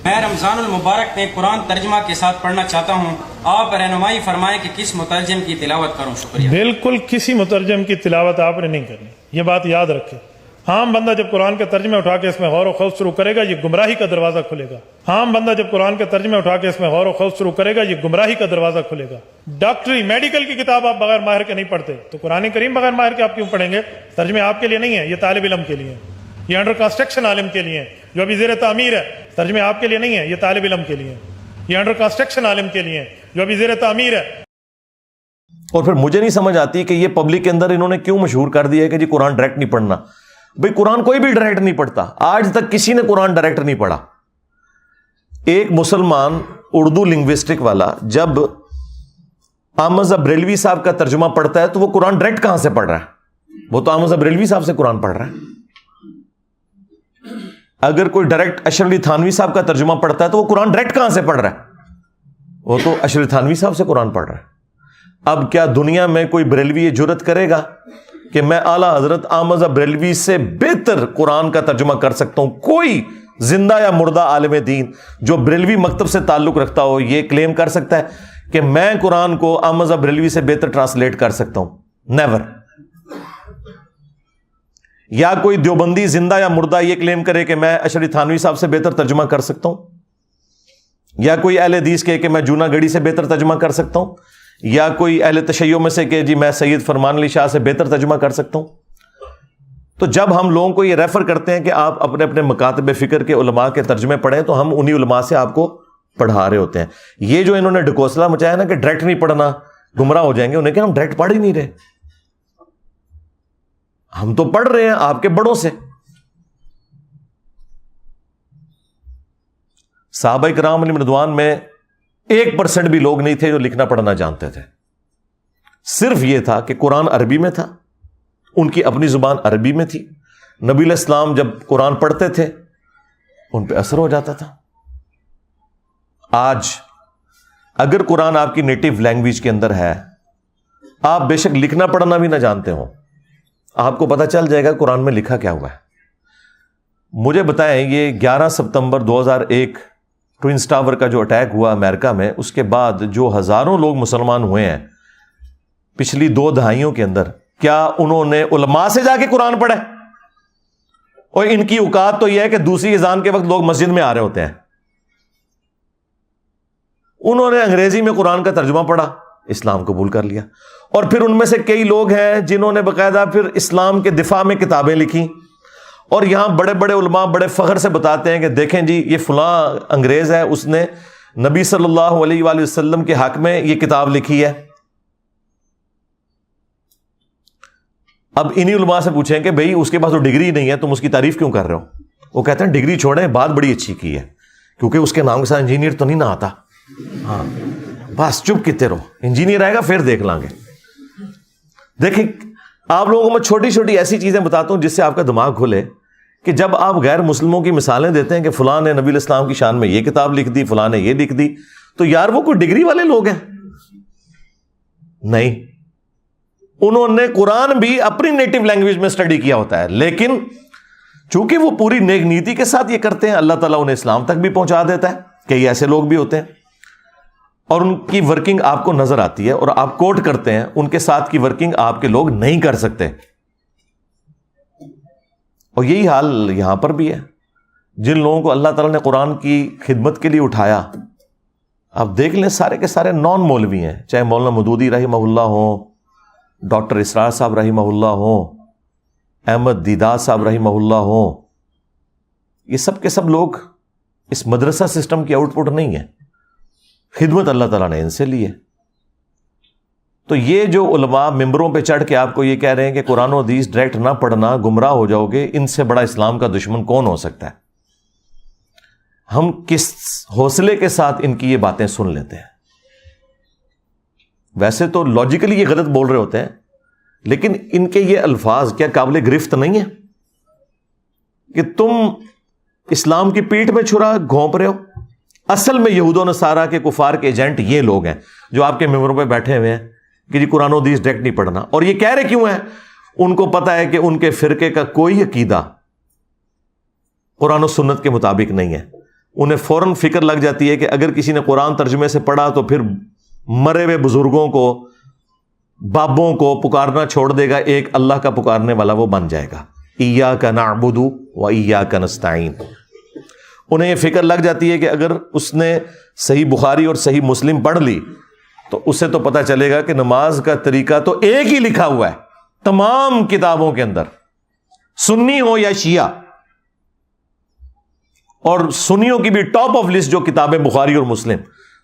میں رمضان المبارک میں قرآن ترجمہ کے ساتھ پڑھنا چاہتا ہوں، آپ رہنمائی فرمائیں کہ کس مترجم کی تلاوت کروں؟ شکریہ۔ بالکل کسی مترجم کی تلاوت آپ نے نہیں کرنی، یہ بات یاد رکھیں۔ عام بندہ جب قرآن کے ترجمے اٹھا کے اس میں غور و خوض شروع کرے گا، یہ گمراہی کا دروازہ کھلے گا۔ عام بندہ جب قرآن کے ترجمے اٹھا کے اس میں غور و خوض شروع کرے گا، یہ گمراہی کا دروازہ کھلے گا۔ ڈاکٹری میڈیکل کی کتاب آپ بغیر ماہر کے نہیں پڑھتے، تو قرآن کریم بغیر ماہر کے آپ کیوں پڑھیں گے؟ ترجمے آپ کے لیے نہیں ہے، یہ طالب علم کے لیے ہے، یہ انڈر کنسٹرکشن عالم کے لیے ہے جو ابھی زیر تعمیر ہے۔ ترجمے آپ کے لیے نہیں ہے، یہ طالب علم کے لیے ہے، یہ انڈر کنسٹرکشن عالم کے لیے ہے جو ابھی زیر تعمیر ہے۔ اور پھر مجھے نہیں سمجھ آتی کہ یہ پبلک کے اندر انہوں نے کیوں مشہور کر دیا ہے کہ جی قرآن ڈائریکٹ نہیں پڑھنا۔ بھئی قرآن کوئی بھی ڈائریکٹ نہیں پڑھتا، آج تک کسی نے قرآن ڈائریکٹ نہیں پڑھا۔ ایک مسلمان اردو لنگوسٹک والا جب احمد بریلوی صاحب کا ترجمہ پڑھتا ہے تو وہ قرآن ڈائریکٹ کہاں سے پڑھ رہا ہے؟ وہ تو احمد بریلوی صاحب سے قرآن پڑھ رہا ہے۔ اگر کوئی ڈائریکٹ اشرف علی تھانوی صاحب کا ترجمہ پڑھتا ہے تو وہ قرآن ڈائریکٹ کہاں سے پڑھ رہا ہے؟ وہ تو اشرف علی تھانوی صاحب سے قرآن پڑھ رہا ہے۔ اب کیا دنیا میں کوئی بریلوی یہ جرت کرے گا کہ میں اعلیٰ حضرت احمد بریلوی سے بہتر قرآن کا ترجمہ کر سکتا ہوں؟ کوئی زندہ یا مردہ عالم دین جو بریلوی مکتب سے تعلق رکھتا ہو یہ کلیم کر سکتا ہے کہ میں قرآن کو احمد بریلوی سے بہتر ٹرانسلیٹ کر سکتا ہوں؟ نیور۔ یا کوئی دیوبندی زندہ یا مردہ یہ کلیم کرے کہ میں اشرف تھانوی صاحب سے بہتر ترجمہ کر سکتا ہوں؟ یا کوئی اہل حدیث کہے کہ میں جونا گڑھی سے بہتر ترجمہ کر سکتا ہوں؟ یا کوئی اہل تشیع میں سے کہ جی میں سید فرمان علی شاہ سے بہتر ترجمہ کر سکتا ہوں؟ تو جب ہم لوگوں کو یہ ریفر کرتے ہیں کہ آپ اپنے اپنے مکاتب فکر کے علماء کے ترجمے پڑھیں تو ہم انہی علماء سے آپ کو پڑھا رہے ہوتے ہیں۔ یہ جو انہوں نے ڈکوسلا مچایا نا کہ ڈائریکٹ نہیں پڑھنا گمراہ ہو جائیں گے، انہیں کہ ہم ڈائریکٹ پڑھ ہی نہیں رہے، ہم تو پڑھ رہے ہیں آپ کے بڑوں سے۔ صحابہ کرام علیہم رضوان میں 1% بھی لوگ نہیں تھے جو لکھنا پڑھنا جانتے تھے۔ صرف یہ تھا کہ قرآن عربی میں تھا، ان کی اپنی زبان عربی میں تھی، نبی علیہ السلام جب قرآن پڑھتے تھے ان پہ اثر ہو جاتا تھا۔ آج اگر قرآن آپ کی نیٹو لینگویج کے اندر ہے، آپ بے شک لکھنا پڑھنا بھی نہ جانتے ہو، آپ کو پتہ چل جائے گا قرآن میں لکھا کیا ہوا ہے۔ مجھے بتائیں یہ 11 ستمبر 2001 ٹوئنز ٹاور کا جو اٹیک ہوا امریکہ میں، اس کے بعد جو ہزاروں لوگ مسلمان ہوئے ہیں پچھلی 2 دہائیوں کے اندر، کیا انہوں نے علماء سے جا کے قرآن پڑھا؟ اور ان کی اوقات تو یہ ہے کہ دوسری اذان کے وقت لوگ مسجد میں آ رہے ہوتے ہیں۔ انہوں نے انگریزی میں قرآن کا ترجمہ پڑھا، اسلام قبول کر لیا۔ اور پھر ان میں سے کئی لوگ ہیں جنہوں نے باقاعدہ پھر اسلام کے دفاع میں کتابیں لکھی، اور یہاں بڑے بڑے علماء بڑے فخر سے بتاتے ہیں کہ دیکھیں جی یہ فلاں انگریز ہے، اس نے نبی صلی اللہ علیہ وآلہ وسلم کے حق میں یہ کتاب لکھی ہے۔ اب انہی علماء سے پوچھیں کہ بھئی اس کے پاس تو ڈگری نہیں ہے، تم اس کی تعریف کیوں کر رہے ہو؟ وہ کہتے ہیں ڈگری چھوڑیں، بات بڑی اچھی کی ہے، کیونکہ اس کے نام کے ساتھ انجینئر تو نہیں نہ آتا۔ ہاں بس چپ کتے رہو، انجینئر آئے گا پھر دیکھ لیں گے۔ دیکھیں آپ لوگوں کو میں چھوٹی چھوٹی ایسی چیزیں بتاتا ہوں جس سے آپ کا دماغ کھلے، کہ جب آپ غیر مسلموں کی مثالیں دیتے ہیں کہ فلاں نے نبی علیہ السلام کی شان میں یہ کتاب لکھ دی، فلاں نے یہ لکھ دی، تو یار وہ کوئی ڈگری والے لوگ ہیں؟ نہیں، انہوں نے قرآن بھی اپنی نیٹو لینگویج میں اسٹڈی کیا ہوتا ہے، لیکن چونکہ وہ پوری نیک نیتی کے ساتھ یہ کرتے ہیں، اللہ تعالیٰ انہیں اسلام تک بھی پہنچا دیتا ہے۔ کئی ایسے لوگ بھی ہوتے ہیں اور ان کی ورکنگ آپ کو نظر آتی ہے اور آپ کوٹ کرتے ہیں، ان کے ساتھ کی ورکنگ آپ کے لوگ نہیں کر سکتے۔ اور یہی حال یہاں پر بھی ہے، جن لوگوں کو اللہ تعالیٰ نے قرآن کی خدمت کے لیے اٹھایا، آپ دیکھ لیں سارے کے سارے نان مولوی ہیں، چاہے مولانا مودودی رحمہ اللہ ہوں، ڈاکٹر اسرار صاحب رحمہ اللہ ہوں، احمد دیدار صاحب رحمہ اللہ ہوں، یہ سب کے سب لوگ اس مدرسہ سسٹم کی آؤٹ پٹ نہیں ہے، خدمت اللہ تعالیٰ نے ان سے لی ہے۔ تو یہ جو علماء ممبروں پہ چڑھ کے آپ کو یہ کہہ رہے ہیں کہ قرآن و حدیث ڈائریکٹ نہ پڑھنا گمراہ ہو جاؤ گے، ان سے بڑا اسلام کا دشمن کون ہو سکتا ہے؟ ہم کس حوصلے کے ساتھ ان کی یہ باتیں سن لیتے ہیں؟ ویسے تو لاجیکلی یہ غلط بول رہے ہوتے ہیں، لیکن ان کے یہ الفاظ کیا قابل گرفت نہیں ہے کہ تم اسلام کی پیٹھ میں چھرا گھونپ رہے ہو؟ اصل میں یہود و نصارہ کے کفار کے ایجنٹ یہ لوگ ہیں جو آپ کے ممبروں پہ بیٹھے ہوئے ہیں کہ جی قرآن و حدیث ڈائریکٹ نہیں پڑھنا۔ اور یہ کہہ رہے کیوں ہیں؟ ان کو پتا ہے کہ ان کے فرقے کا کوئی عقیدہ قرآن و سنت کے مطابق نہیں ہے، انہیں فوراً فکر لگ جاتی ہے کہ اگر کسی نے قرآن ترجمے سے پڑھا تو پھر مرے ہوئے بزرگوں کو، بابوں کو پکارنا چھوڑ دے گا، ایک اللہ کا پکارنے والا وہ بن جائے گا۔ ایاک نعبد و ایاک نستعین۔ انہیں یہ فکر لگ جاتی ہے کہ اگر اس نے صحیح بخاری اور صحیح مسلم پڑھ لی تو اسے تو پتہ چلے گا کہ نماز کا طریقہ تو ایک ہی لکھا ہوا ہے تمام کتابوں کے اندر، سنی ہو یا شیعہ، اور سنیوں کی بھی ٹاپ آف لسٹ جو کتابیں بخاری اور مسلم،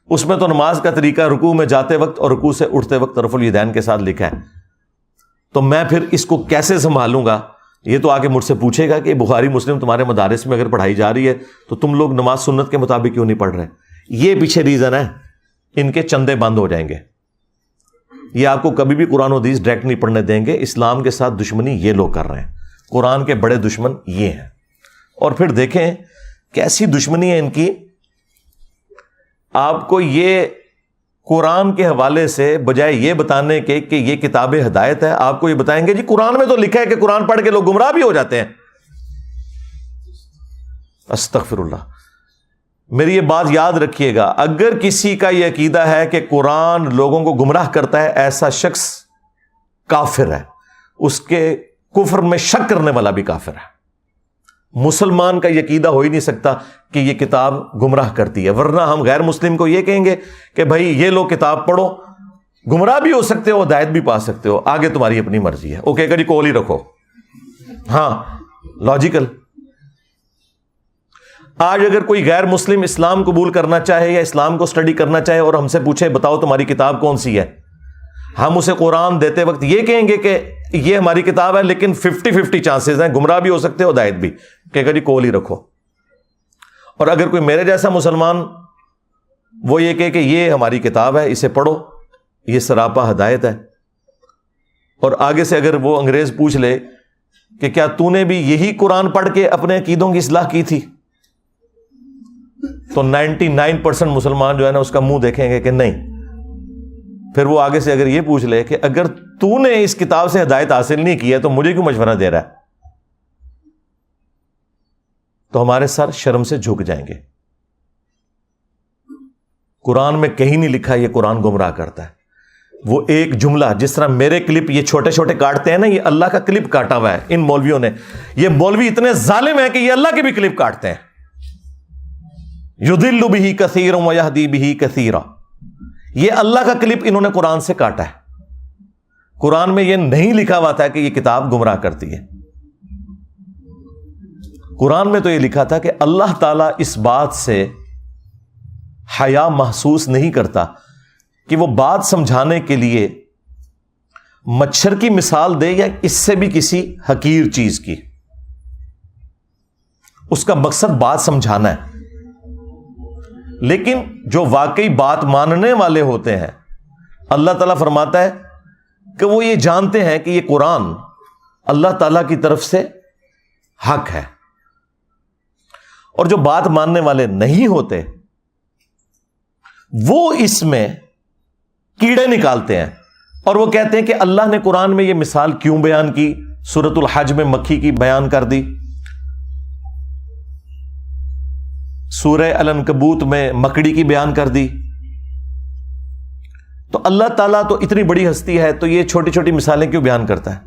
اس میں تو نماز کا طریقہ رکوع میں جاتے وقت اور رکوع سے اٹھتے وقت رفع الیدین کے ساتھ لکھا ہے۔ تو میں پھر اس کو کیسے سنبھالوں گا؟ یہ تو آگے مجھ سے پوچھے گا کہ بخاری مسلم تمہارے مدارس میں اگر پڑھائی جا رہی ہے تو تم لوگ نماز سنت کے مطابق کیوں نہیں پڑھ رہے؟ یہ پیچھے ریزن ہے، ان کے چندے بند ہو جائیں گے، یہ آپ کو کبھی بھی قرآن و حدیث ڈائریکٹ نہیں پڑھنے دیں گے۔ اسلام کے ساتھ دشمنی یہ لوگ کر رہے ہیں، قرآن کے بڑے دشمن یہ ہیں۔ اور پھر دیکھیں کیسی دشمنی ہے ان کی، آپ کو یہ قرآن کے حوالے سے بجائے یہ بتانے کے کہ یہ کتاب ہدایت ہے، آپ کو یہ بتائیں گے جی قرآن میں تو لکھا ہے کہ قرآن پڑھ کے لوگ گمراہ بھی ہو جاتے ہیں۔ استغفر اللہ۔ میری یہ بات یاد رکھیے گا، اگر کسی کا یہ عقیدہ ہے کہ قرآن لوگوں کو گمراہ کرتا ہے، ایسا شخص کافر ہے، اس کے کفر میں شک کرنے والا بھی کافر ہے۔ مسلمان کا یہ عقیدہ ہو ہی نہیں سکتا کہ یہ کتاب گمراہ کرتی ہے، ورنہ ہم غیر مسلم کو یہ کہیں گے کہ بھائی یہ لو کتاب پڑھو، گمراہ بھی ہو سکتے ہو، ہدایت بھی پا سکتے ہو، آگے تمہاری اپنی مرضی ہے۔ اوکے جی کول ہی رکھو، ہاں لاجیکل۔ آج اگر کوئی غیر مسلم اسلام قبول کرنا چاہے یا اسلام کو سٹڈی کرنا چاہے اور ہم سے پوچھے بتاؤ تمہاری کتاب کون سی ہے، ہم اسے قرآن دیتے وقت یہ کہیں گے کہ یہ ہماری کتاب ہے، لیکن 50-50 چانسز ہیں، گمراہ بھی ہو سکتے ہو، ہدایت بھی، کہ جی کول ہی رکھو۔ اور اگر کوئی میرے جیسا مسلمان وہ یہ کہے کہ یہ ہماری کتاب ہے، اسے پڑھو، یہ سراپا ہدایت ہے، اور آگے سے اگر وہ انگریز پوچھ لے کہ کیا تو نے بھی یہی قرآن پڑھ کے اپنے عقیدوں کی اصلاح کی تھی، تو 99% مسلمان جو ہے نا اس کا منہ دیکھیں گے کہ نہیں۔ پھر وہ آگے سے اگر یہ پوچھ لے کہ اگر تو نے اس کتاب سے ہدایت حاصل نہیں کی ہے تو مجھے کیوں مشورہ دے رہا ہے، تو ہمارے سر شرم سے جھک جائیں گے۔ قرآن میں کہیں نہیں لکھا یہ قرآن گمراہ کرتا ہے۔ وہ ایک جملہ، جس طرح میرے کلپ یہ چھوٹے چھوٹے کاٹتے ہیں نا، یہ اللہ کا کلپ کاٹا ہوا ہے ان مولویوں نے۔ یہ مولوی اتنے ظالم ہیں کہ یہ اللہ کے بھی کلپ کاٹتے ہیں۔ یضل بہ کثیرا ویہدی بہ کثیرا، یہ اللہ کا کلپ انہوں نے قرآن سے کاٹا ہے۔ قرآن میں یہ نہیں لکھا ہوا تھا کہ یہ کتاب گمراہ کرتی ہے۔ قرآن میں تو یہ لکھا تھا کہ اللہ تعالیٰ اس بات سے حیا محسوس نہیں کرتا کہ وہ بات سمجھانے کے لیے مچھر کی مثال دے یا اس سے بھی کسی حقیر چیز کی، اس کا مقصد بات سمجھانا ہے۔ لیکن جو واقعی بات ماننے والے ہوتے ہیں، اللہ تعالیٰ فرماتا ہے کہ وہ یہ جانتے ہیں کہ یہ قرآن اللہ تعالیٰ کی طرف سے حق ہے، اور جو بات ماننے والے نہیں ہوتے وہ اس میں کیڑے نکالتے ہیں، اور وہ کہتے ہیں کہ اللہ نے قرآن میں یہ مثال کیوں بیان کی، سورۃ الحج میں مکھی کی بیان کر دی، سورہ العنکبوت میں مکڑی کی بیان کر دی، تو اللہ تعالیٰ تو اتنی بڑی ہستی ہے تو یہ چھوٹی چھوٹی مثالیں کیوں بیان کرتا ہے؟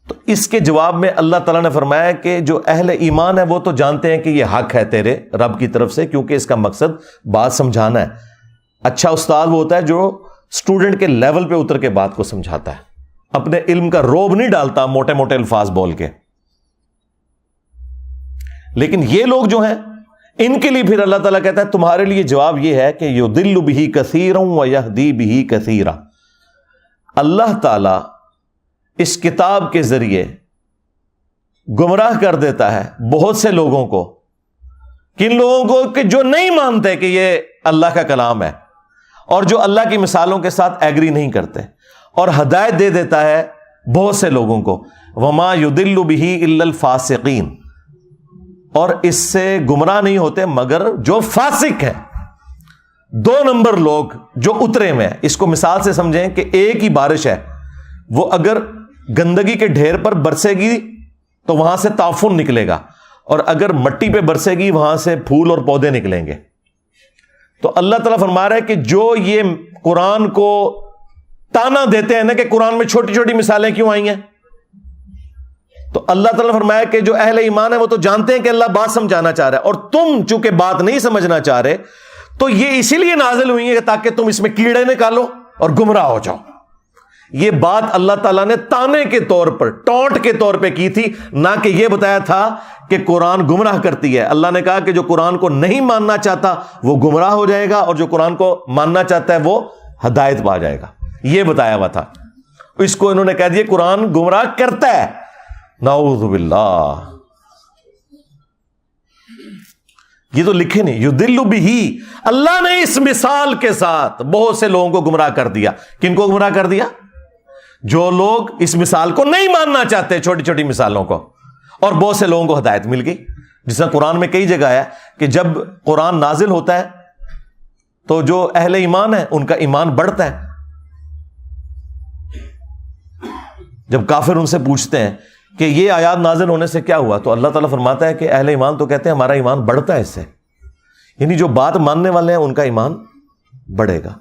تو اس کے جواب میں اللہ تعالیٰ نے فرمایا کہ جو اہل ایمان ہے وہ تو جانتے ہیں کہ یہ حق ہے تیرے رب کی طرف سے، کیونکہ اس کا مقصد بات سمجھانا ہے۔ اچھا استاد وہ ہوتا ہے جو اسٹوڈنٹ کے لیول پہ اتر کے بات کو سمجھاتا ہے، اپنے علم کا روب نہیں ڈالتا موٹے موٹے الفاظ بول کے۔ لیکن یہ لوگ جو ہیں ان کے لیے پھر اللہ تعالیٰ کہتا ہے تمہارے لیے جواب یہ ہے کہ یضل بہ کثیرا ویہدی بہ کثیرا، اللہ تعالیٰ اس کتاب کے ذریعے گمراہ کر دیتا ہے بہت سے لوگوں کو، کن لوگوں کو کہ جو نہیں مانتے کہ یہ اللہ کا کلام ہے اور جو اللہ کی مثالوں کے ساتھ ایگری نہیں کرتے، اور ہدایت دے دیتا ہے بہت سے لوگوں کو۔ وما یضل بہ الا الفاسقین، اور اس سے گمراہ نہیں ہوتے مگر جو فاسق ہیں، 2 نمبر لوگ جو اترے ہوئے ہیں۔ اس کو مثال سے سمجھیں کہ ایک ہی بارش ہے، وہ اگر گندگی کے ڈھیر پر برسے گی تو وہاں سے تعفن نکلے گا، اور اگر مٹی پہ برسے گی وہاں سے پھول اور پودے نکلیں گے. تو اللہ تعالیٰ فرما رہا ہے کہ جو یہ قرآن کو تانا دیتے ہیں نا کہ قرآن میں چھوٹی چھوٹی مثالیں کیوں آئی ہیں, تو اللہ تعالیٰ نے فرمایا کہ جو اہل ایمان ہے وہ تو جانتے ہیں کہ اللہ بات سمجھانا چاہ رہا ہے, اور تم چونکہ بات نہیں سمجھنا چاہ رہے تو یہ اسی لیے نازل ہوئی ہے تاکہ تم اس میں کیڑے نکالو اور گمراہ ہو جاؤ. یہ بات اللہ تعالیٰ نے تانے کے طور پر, ٹونٹ کے طور پہ کی تھی, نہ کہ یہ بتایا تھا کہ قرآن گمراہ کرتی ہے. اللہ نے کہا کہ جو قرآن کو نہیں ماننا چاہتا وہ گمراہ ہو جائے گا, اور جو قرآن کو ماننا چاہتا ہے وہ ہدایت پا جائے گا, یہ بتایا ہوا تھا. اس کو انہوں نے کہہ دیا قرآن گمراہ کرتا ہے. نعوذ باللہ, یہ تو لکھے نہیں. یضل بہ, اللہ نے اس مثال کے ساتھ بہت سے لوگوں کو گمراہ کر دیا. کن کو گمراہ کر دیا؟ جو لوگ اس مثال کو نہیں ماننا چاہتے, چھوٹی چھوٹی مثالوں کو, اور بہت سے لوگوں کو ہدایت مل گئی. جس طرح قرآن میں کئی جگہ ہے کہ جب قرآن نازل ہوتا ہے تو جو اہل ایمان ہے ان کا ایمان بڑھتا ہے. جب کافر ان سے پوچھتے ہیں کہ یہ آیات نازل ہونے سے کیا ہوا, تو اللہ تعالیٰ فرماتا ہے کہ اہل ایمان تو کہتے ہیں ہمارا ایمان بڑھتا ہے اس سے. یعنی جو بات ماننے والے ہیں ان کا ایمان بڑھے گا.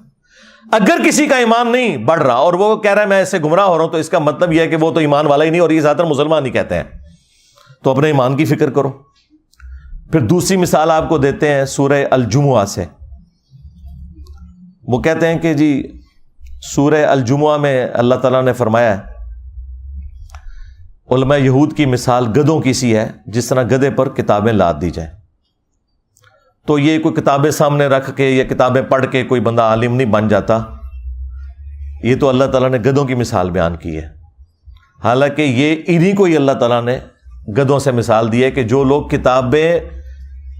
اگر کسی کا ایمان نہیں بڑھ رہا اور وہ کہہ رہا ہے میں اس سے گمراہ ہو رہا ہوں, تو اس کا مطلب یہ ہے کہ وہ تو ایمان والا ہی نہیں, اور یہ زیادہ مسلمان ہی کہتے ہیں. تو اپنے ایمان کی فکر کرو. پھر دوسری مثال آپ کو دیتے ہیں سورہ الجمعہ سے. وہ کہتے ہیں کہ جی سورہ الجمعہ میں اللہ تعالیٰ نے فرمایا ہے علماء یہود کی مثال گدھوں کی سی ہے, جس طرح گدھے پر کتابیں لاد دی جائیں. تو یہ کوئی کتابیں سامنے رکھ کے یا کتابیں پڑھ کے کوئی بندہ عالم نہیں بن جاتا. یہ تو اللہ تعالیٰ نے گدھوں کی مثال بیان کی ہے. حالانکہ یہ انہی کو ہی اللہ تعالیٰ نے گدھوں سے مثال دی ہے کہ جو لوگ کتابیں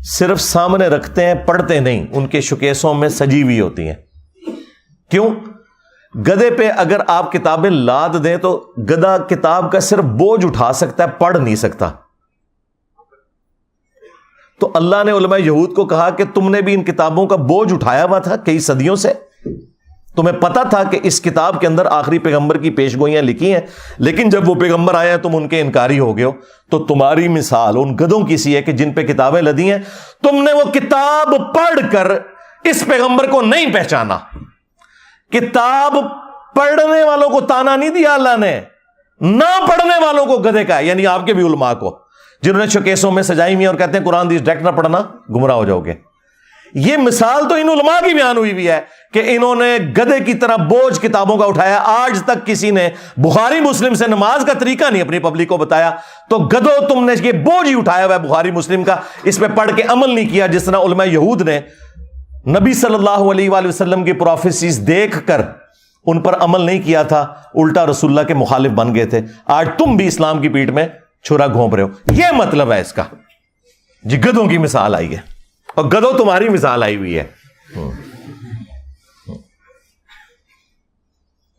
صرف سامنے رکھتے ہیں, پڑھتے نہیں, ان کے شوکیسوں میں سجی ہوئی ہوتی ہیں. کیوں؟ گدھے پہ اگر آپ کتابیں لاد دیں تو گدھا کتاب کا صرف بوجھ اٹھا سکتا ہے, پڑھ نہیں سکتا. تو اللہ نے علماء یہود کو کہا کہ تم نے بھی ان کتابوں کا بوجھ اٹھایا ہوا تھا کئی صدیوں سے, تمہیں پتا تھا کہ اس کتاب کے اندر آخری پیغمبر کی پیش گوئیاں لکھی ہیں, لیکن جب وہ پیغمبر آئے ہیں تم ان کے انکاری ہو گئے ہو. تو تمہاری مثال ان گدھوں کی سی ہے کہ جن پہ کتابیں لدی ہیں, تم نے وہ کتاب پڑھ کر اس پیغمبر کو نہیں پہچانا. کتاب پڑھنے والوں کو تانا نہیں دیا اللہ نے, نہ پڑھنے والوں کو گدھے کا ہے, یعنی آپ کے بھی علماء کو جنہوں نے شوکیسوں میں سجائی ہوئی اور کہتے ہیں قرآن ڈائریکٹ نہ پڑھنا گمراہ ہو جاؤ گے. یہ مثال تو ان علماء کی بیان ہوئی بھی ہے کہ انہوں نے گدھے کی طرح بوجھ کتابوں کا اٹھایا. آج تک کسی نے بخاری مسلم سے نماز کا طریقہ نہیں اپنی پبلک کو بتایا, تو گدھو تم نے یہ بوجھ ہی اٹھایا ہوا ہے بخاری مسلم کا, اس پہ پڑھ کے عمل نہیں کیا. جس طرح علماء یہود نے نبی صلی اللہ علیہ وآلہ وسلم کی پروفیسیز دیکھ کر ان پر عمل نہیں کیا تھا, الٹا رسول اللہ کے مخالف بن گئے تھے. آج تم بھی اسلام کی پیٹھ میں چھرا گھونپ رہے ہو. یہ مطلب ہے اس کا. جی گدھوں کی مثال آئی ہے, اور گدھوں تمہاری مثال آئی ہوئی ہے.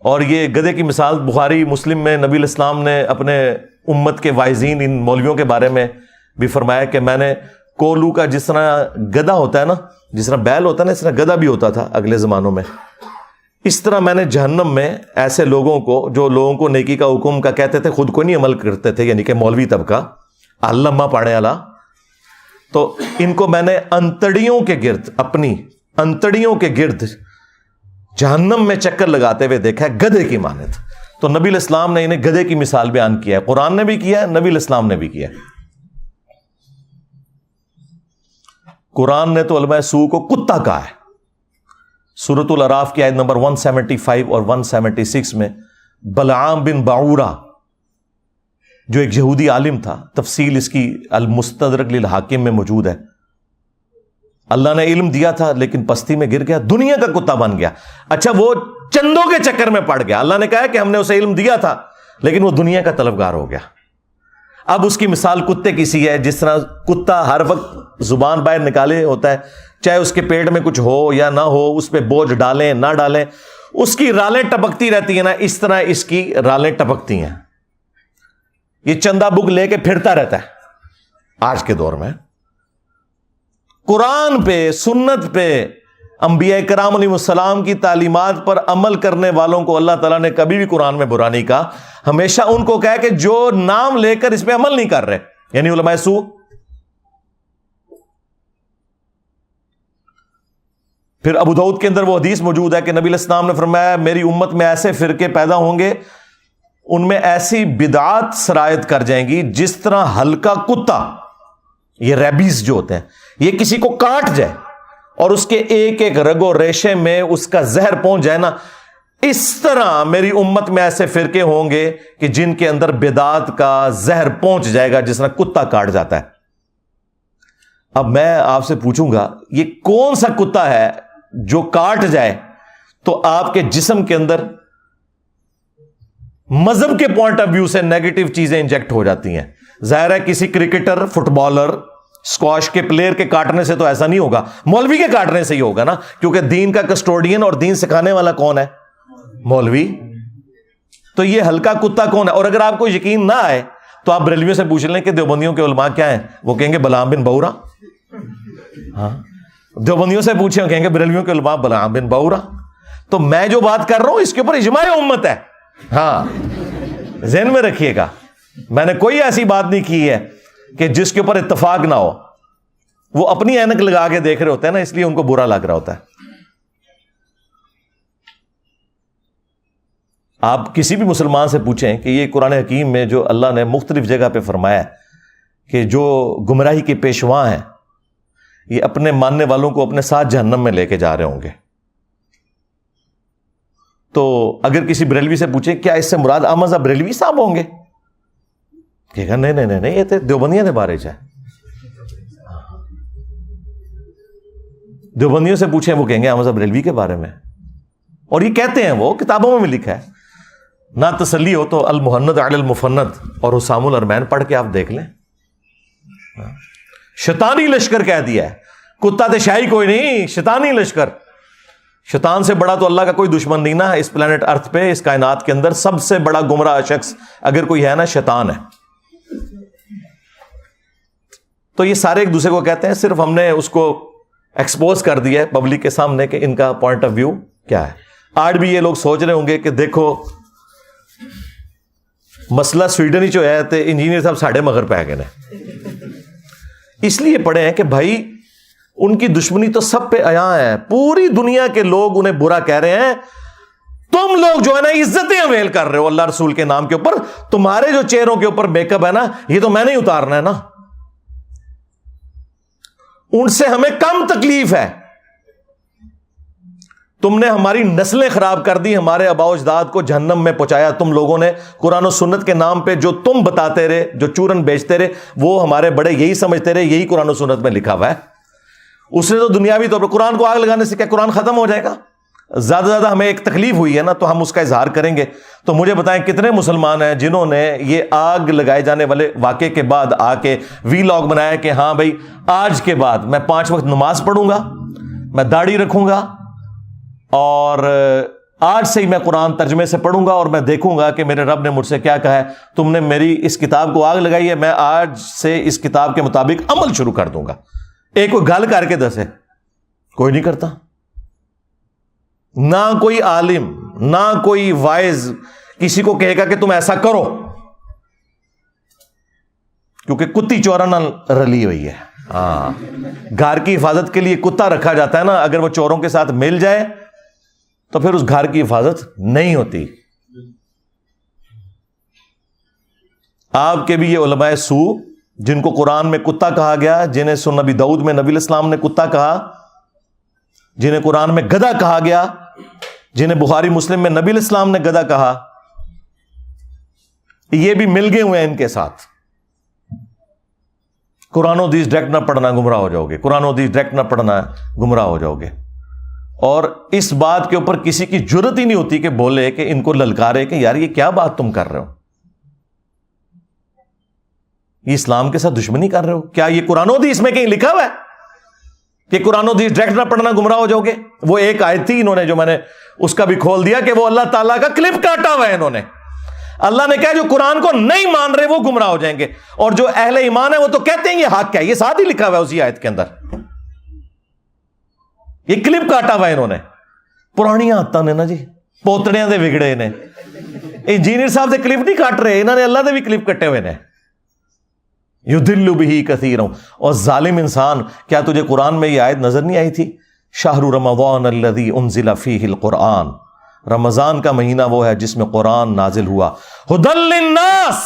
اور یہ گدھے کی مثال بخاری مسلم میں نبی علیہ السلام نے اپنے امت کے واعظین ان مولویوں کے بارے میں بھی فرمایا کہ میں نے کولو کا, جس طرح گدھا ہوتا ہے نا, جس طرح بیل ہوتا ہے نا, اس طرح گدھا بھی ہوتا تھا اگلے زمانوں میں. اس طرح میں نے جہنم میں ایسے لوگوں کو جو لوگوں کو نیکی کا حکم کا کہتے تھے, خود کو نہیں عمل کرتے تھے, یعنی کہ مولوی طبقہ, علامہ پاڑے والا, تو ان کو میں نے انتڑیوں کے گرد, اپنی انتڑیوں کے گرد جہنم میں چکر لگاتے ہوئے دیکھا ہے, گدھے کی مانند. تو نبی علیہ السلام نے انہیں گدھے کی مثال بیان کیا ہے. قرآن نے بھی کیا ہے, نبی علیہ السلام نے بھی کیا ہے. قرآن نے تو علماء سو کو کتا کہا ہے. سورۃ الاعراف کی آیت نمبر 175 اور 176 میں بلعام بن باعورہ جو ایک یہودی عالم تھا, تفصیل اس کی المستدرک للحاکم میں موجود ہے. اللہ نے علم دیا تھا لیکن پستی میں گر گیا, دنیا کا کتا بن گیا. اچھا وہ چندوں کے چکر میں پڑ گیا. اللہ نے کہا کہ ہم نے اسے علم دیا تھا لیکن وہ دنیا کا طلبگار ہو گیا. اب اس کی مثال کتے کی سی ہے. جس طرح کتا ہر وقت زبان باہر نکالے ہوتا ہے, چاہے اس کے پیٹ میں کچھ ہو یا نہ ہو, اس پہ بوجھ ڈالیں نہ ڈالیں, اس کی رالیں ٹپکتی رہتی ہیں نا, اس طرح اس کی رالیں ٹپکتی ہیں. یہ چندہ بک لے کے پھرتا رہتا ہے. آج کے دور میں قرآن پہ, سنت پہ, انبیاء کرام علیہ السلام کی تعلیمات پر عمل کرنے والوں کو اللہ تعالیٰ نے کبھی بھی قرآن میں برا نہیں کہا. ہمیشہ ان کو کہا کہ جو نام لے کر اس پہ عمل نہیں کر رہے, یعنی علماء سو, پھر ابو داؤد کے اندر وہ حدیث موجود ہے کہ نبی علیہ السلام نے فرمایا میری امت میں ایسے فرقے پیدا ہوں گے، ان میں ایسی بدعات سرایت کر جائیں گی جس طرح ہلکا کتا، یہ ریبیز جو ہوتے ہیں، یہ کسی کو کاٹ جائے اور اس کے ایک ایک رگ و ریشے میں اس کا زہر پہنچ جائے نا، اس طرح میری امت میں ایسے فرقے ہوں گے کہ جن کے اندر بدعات کا زہر پہنچ جائے گا جس طرح کتا کاٹ جاتا ہے۔ اب میں آپ سے پوچھوں گا یہ کون سا کتا ہے جو کاٹ جائے تو آپ کے جسم کے اندر مذہب کے پوائنٹ آف ویو سے نیگیٹو چیزیں انجیکٹ ہو جاتی ہیں؟ ظاہر ہے کسی کرکٹر، فٹ بالر، اسکواش کے پلیئر کے کاٹنے سے تو ایسا نہیں ہوگا، مولوی کے کاٹنے سے ہی ہوگا نا، کیونکہ دین کا کسٹوڈین اور دین سکھانے والا کون ہے؟ مولوی۔ تو یہ ہلکا کتا کون ہے؟ اور اگر آپ کو یقین نہ آئے تو آپ بریلویوں سے پوچھ لیں کہ دیوبندیوں کے علماء کیا ہیں، وہ کہیں گے بلعام بن بورا۔ ہاں، دیوبندیوں سے پوچھیں، کہیں گے بریلویوں کے علماء بلعام بن بورا۔ تو میں جو بات کر رہا ہوں اس کے اوپر اجماع امت ہے، ہاں ذہن میں رکھیے گا، میں نے کوئی ایسی بات نہیں کی ہے کہ جس کے اوپر اتفاق نہ ہو۔ وہ اپنی اینک لگا کے دیکھ رہے ہوتے ہیں نا، اس لیے ان کو برا لگ رہا ہوتا ہے۔ آپ کسی بھی مسلمان سے پوچھیں کہ یہ قرآن حکیم میں جو اللہ نے مختلف جگہ پہ فرمایا ہے کہ جو گمراہی کے پیشواں ہیں یہ اپنے ماننے والوں کو اپنے ساتھ جہنم میں لے کے جا رہے ہوں گے، تو اگر کسی بریلوی سے پوچھیں کیا اس سے مراد احمد بریلوی صاحب ہوں گے، کہے گا نہیں یہ تو دیوبندیاں کے بارے ہے۔ دیوبندیوں سے پوچھیں وہ کہیں گے احمد بریلوی کے بارے میں، اور یہ کہتے ہیں، وہ کتابوں میں بھی لکھا ہے۔ نہ تسلی ہو تو المحند علی المفند اور حسام الارمین پڑھ کے آپ دیکھ لیں۔ شیطانی لشکر کہہ دیا ہے، کتا تے شاہی کوئی نہیں، شیطانی لشکر۔ شیطان سے بڑا تو اللہ کا کوئی دشمن نہیں نا، اس پلانٹ ارتھ پہ، اس کائنات کے اندر سب سے بڑا گمراہ شخص اگر کوئی ہے نا، شیطان ہے۔ تو یہ سارے ایک دوسرے کو کہتے ہیں، صرف ہم نے اس کو ایکسپوز کر دیا ہے پبلک کے سامنے کہ ان کا پوائنٹ آف ویو کیا ہے۔ آج بھی یہ لوگ سوچ رہے ہوں گے کہ دیکھو مسئلہ سویڈن ہی جو ہے تو انجینئر صاحب ساڑھے مگر پہ گئے ہیں، اس لیے پڑھے ہیں کہ بھائی ان کی دشمنی تو سب پہ عیاں ہے، پوری دنیا کے لوگ انہیں برا کہہ رہے ہیں، تم لوگ جو ہے نا عزتیں اویل کر رہے ہو اللہ رسول کے نام کے اوپر، تمہارے جو چہروں کے اوپر میک اپ ہے نا یہ تو میں نہیں اتارنا ہے نا، ان سے ہمیں کم تکلیف ہے۔ تم نے ہماری نسلیں خراب کر دی، ہمارے آباء و اجداد کو جہنم میں پہنچایا تم لوگوں نے، قرآن و سنت کے نام پہ جو تم بتاتے رہے، جو چورن بیچتے رہے، وہ ہمارے بڑے یہی سمجھتے رہے یہی قرآن و سنت میں لکھا ہوا ہے۔ اس نے تو دنیاوی طور پر قرآن کو آگ لگانے سے کیا قرآن ختم ہو جائے گا؟ زیادہ زیادہ ہمیں ایک تکلیف ہوئی ہے نا تو ہم اس کا اظہار کریں گے۔ تو مجھے بتائیں کتنے مسلمان ہیں جنہوں نے یہ آگ لگائے جانے والے واقعے کے بعد آ کے وی لاگ بنایا کہ ہاں بھائی آج کے بعد میں 5 وقت نماز پڑھوں گا، میں داڑھی رکھوں گا، اور آج سے ہی میں قرآن ترجمے سے پڑھوں گا، اور میں دیکھوں گا کہ میرے رب نے مجھ سے کیا کہا ہے، تم نے میری اس کتاب کو آگ لگائی ہے، میں آج سے اس کتاب کے مطابق عمل شروع کر دوں گا۔ ایک کوئی گل کر کے دسے، کوئی نہیں کرتا، نہ کوئی عالم نہ کوئی وائز کسی کو کہے گا کہ تم ایسا کرو، کیونکہ کتی چورا نہ رلی ہوئی ہے۔ ہاں، گھر کی حفاظت کے لیے کتا رکھا جاتا ہے نا، اگر وہ چوروں کے ساتھ مل جائے تو پھر اس گھر کی حفاظت نہیں ہوتی۔ آپ کے بھی یہ علماء سو جن کو قرآن میں کتا کہا گیا، جنہیں سنن نبی داؤد میں نبی علیہ السلام نے کتا کہا، جنہیں قرآن میں گدھا کہا گیا، جنہیں بخاری مسلم میں نبی علیہ السلام نے گدھا کہا، یہ بھی مل گئے ہوئے ہیں ان کے ساتھ۔ قرآن و حدیث ڈائریکٹ نہ پڑھنا گمراہ ہو جاؤ گے، قرآن و حدیث ڈائریکٹ نہ پڑھنا گمراہ ہو جاؤ گے۔ اور اس بات کے اوپر کسی کی جرت ہی نہیں ہوتی کہ بولے، کہ ان کو للکارے کہ یار یہ کیا بات تم کر رہے ہو، یہ اسلام کے ساتھ دشمنی کر رہے ہو۔ کیا یہ قرآن و حدیث میں کہیں لکھا ہوا ہے کہ قرآن و حدیث ڈائریکٹ نہ پڑھنا گمراہ ہو جاؤ گے؟ وہ ایک آیت تھی انہوں نے جو میں نے اس کا بھی کھول دیا کہ وہ اللہ تعالیٰ کا کلپ کاٹا ہوا ہے انہوں نے۔ اللہ نے کہا جو قرآن کو نہیں مان رہے وہ گمراہ ہو جائیں گے، اور جو اہل ایمان ہے وہ تو کہتے ہیں یہ حق ہے، یہ ساتھ ہی لکھا ہوا ہے اسی آیت کے اندر۔ یہ کلپ کاٹا ہوا ہے انہوں نے، پرانی آدتاں نے نا جی، پوتڑیاں دے وگڑے نے۔ انجینئر صاحب دے کلپ نہیں کاٹ رہے، انہوں نے اللہ دے بھی کلپ کٹے ہوئے نے۔ یضل بہ کثیرا، اور ظالم انسان، کیا تجھے قرآن میں یہ آیت نظر نہیں آئی تھی؟ شہر رمضان الذی انزل فیہ القرآن، رمضان کا مہینہ وہ ہے جس میں قرآن نازل ہوا، ھدی للناس،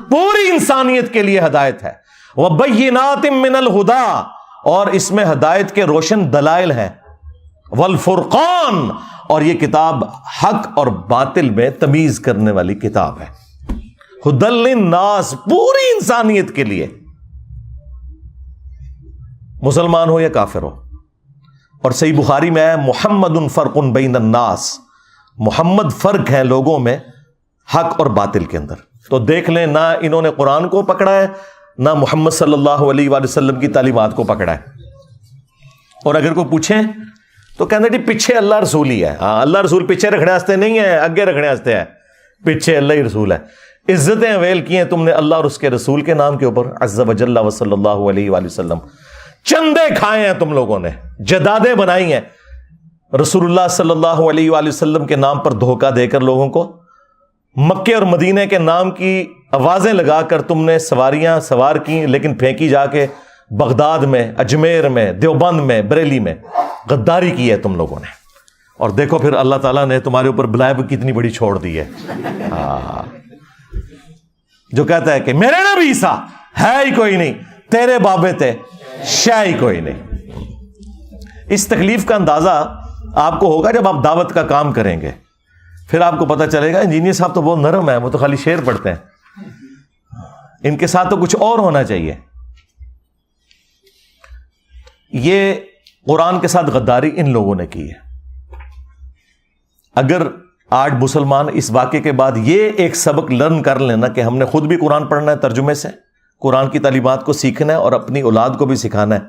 پوری انسانیت کے لیے ہدایت ہے، وبینات من الہدی، اور اس میں ہدایت کے روشن دلائل ہیں، والفرقان، اور یہ کتاب حق اور باطل میں تمیز کرنے والی کتاب ہے، ھدی للناس، پوری انسانیت کے لیے، مسلمان ہو یا کافر ہو۔ اور صحیح بخاری میں ہے محمد فرق بین الناس، محمد فرق ہے لوگوں میں حق اور باطل کے اندر۔ تو دیکھ لیں، نہ انہوں نے قرآن کو پکڑا ہے، نہ محمد صلی اللہ علیہ وآلہ وسلم کی تعلیمات کو پکڑا ہے۔ اور اگر کوئی پوچھیں تو کہتے جی پیچھے اللہ رسول ہی ہے۔ ہاں، اللہ رسول پیچھے رکھنے واسطے نہیں ہے، اگے رکھنے واسطے ہے، پیچھے اللہ ہی رسول ہے۔ عزتیں اویل کی ہیں تم نے اللہ اور اس کے رسول کے نام کے اوپر، عز وجل و صلی اللہ علیہ وآلہ وسلم۔ چندے کھائے ہیں تم لوگوں نے، جدادیں بنائی ہیں رسول اللہ صلی اللہ علیہ وآلہ وسلم کے نام پر دھوکہ دے کر لوگوں کو، مکے اور مدینے کے نام کی آوازیں لگا کر تم نے سواریاں سوار کی، لیکن پھینکی جا کے بغداد میں، اجمیر میں، دیوبند میں، بریلی میں۔ غداری کی ہے تم لوگوں نے، اور دیکھو پھر اللہ تعالیٰ نے تمہارے اوپر بلائے بھی کتنی بڑی چھوڑ دی ہے۔ جو کہتا ہے کہ میرے نبی عیسیٰ ہے ہی کوئی نہیں، تیرے بابے تھے شے ہی کوئی نہیں۔ اس تکلیف کا اندازہ آپ کو ہوگا جب آپ دعوت کا کام کریں گے، پھر آپ کو پتہ چلے گا انجینئر صاحب تو بہت نرم ہے، وہ تو خالی شعر پڑھتے ہیں، ان کے ساتھ تو کچھ اور ہونا چاہیے۔ یہ قرآن کے ساتھ غداری ان لوگوں نے کی ہے۔ اگر آج مسلمان اس واقعے کے بعد یہ ایک سبق لرن کر لینا کہ ہم نے خود بھی قرآن پڑھنا ہے ترجمے سے، قرآن کی تعلیمات کو سیکھنا ہے اور اپنی اولاد کو بھی سکھانا ہے،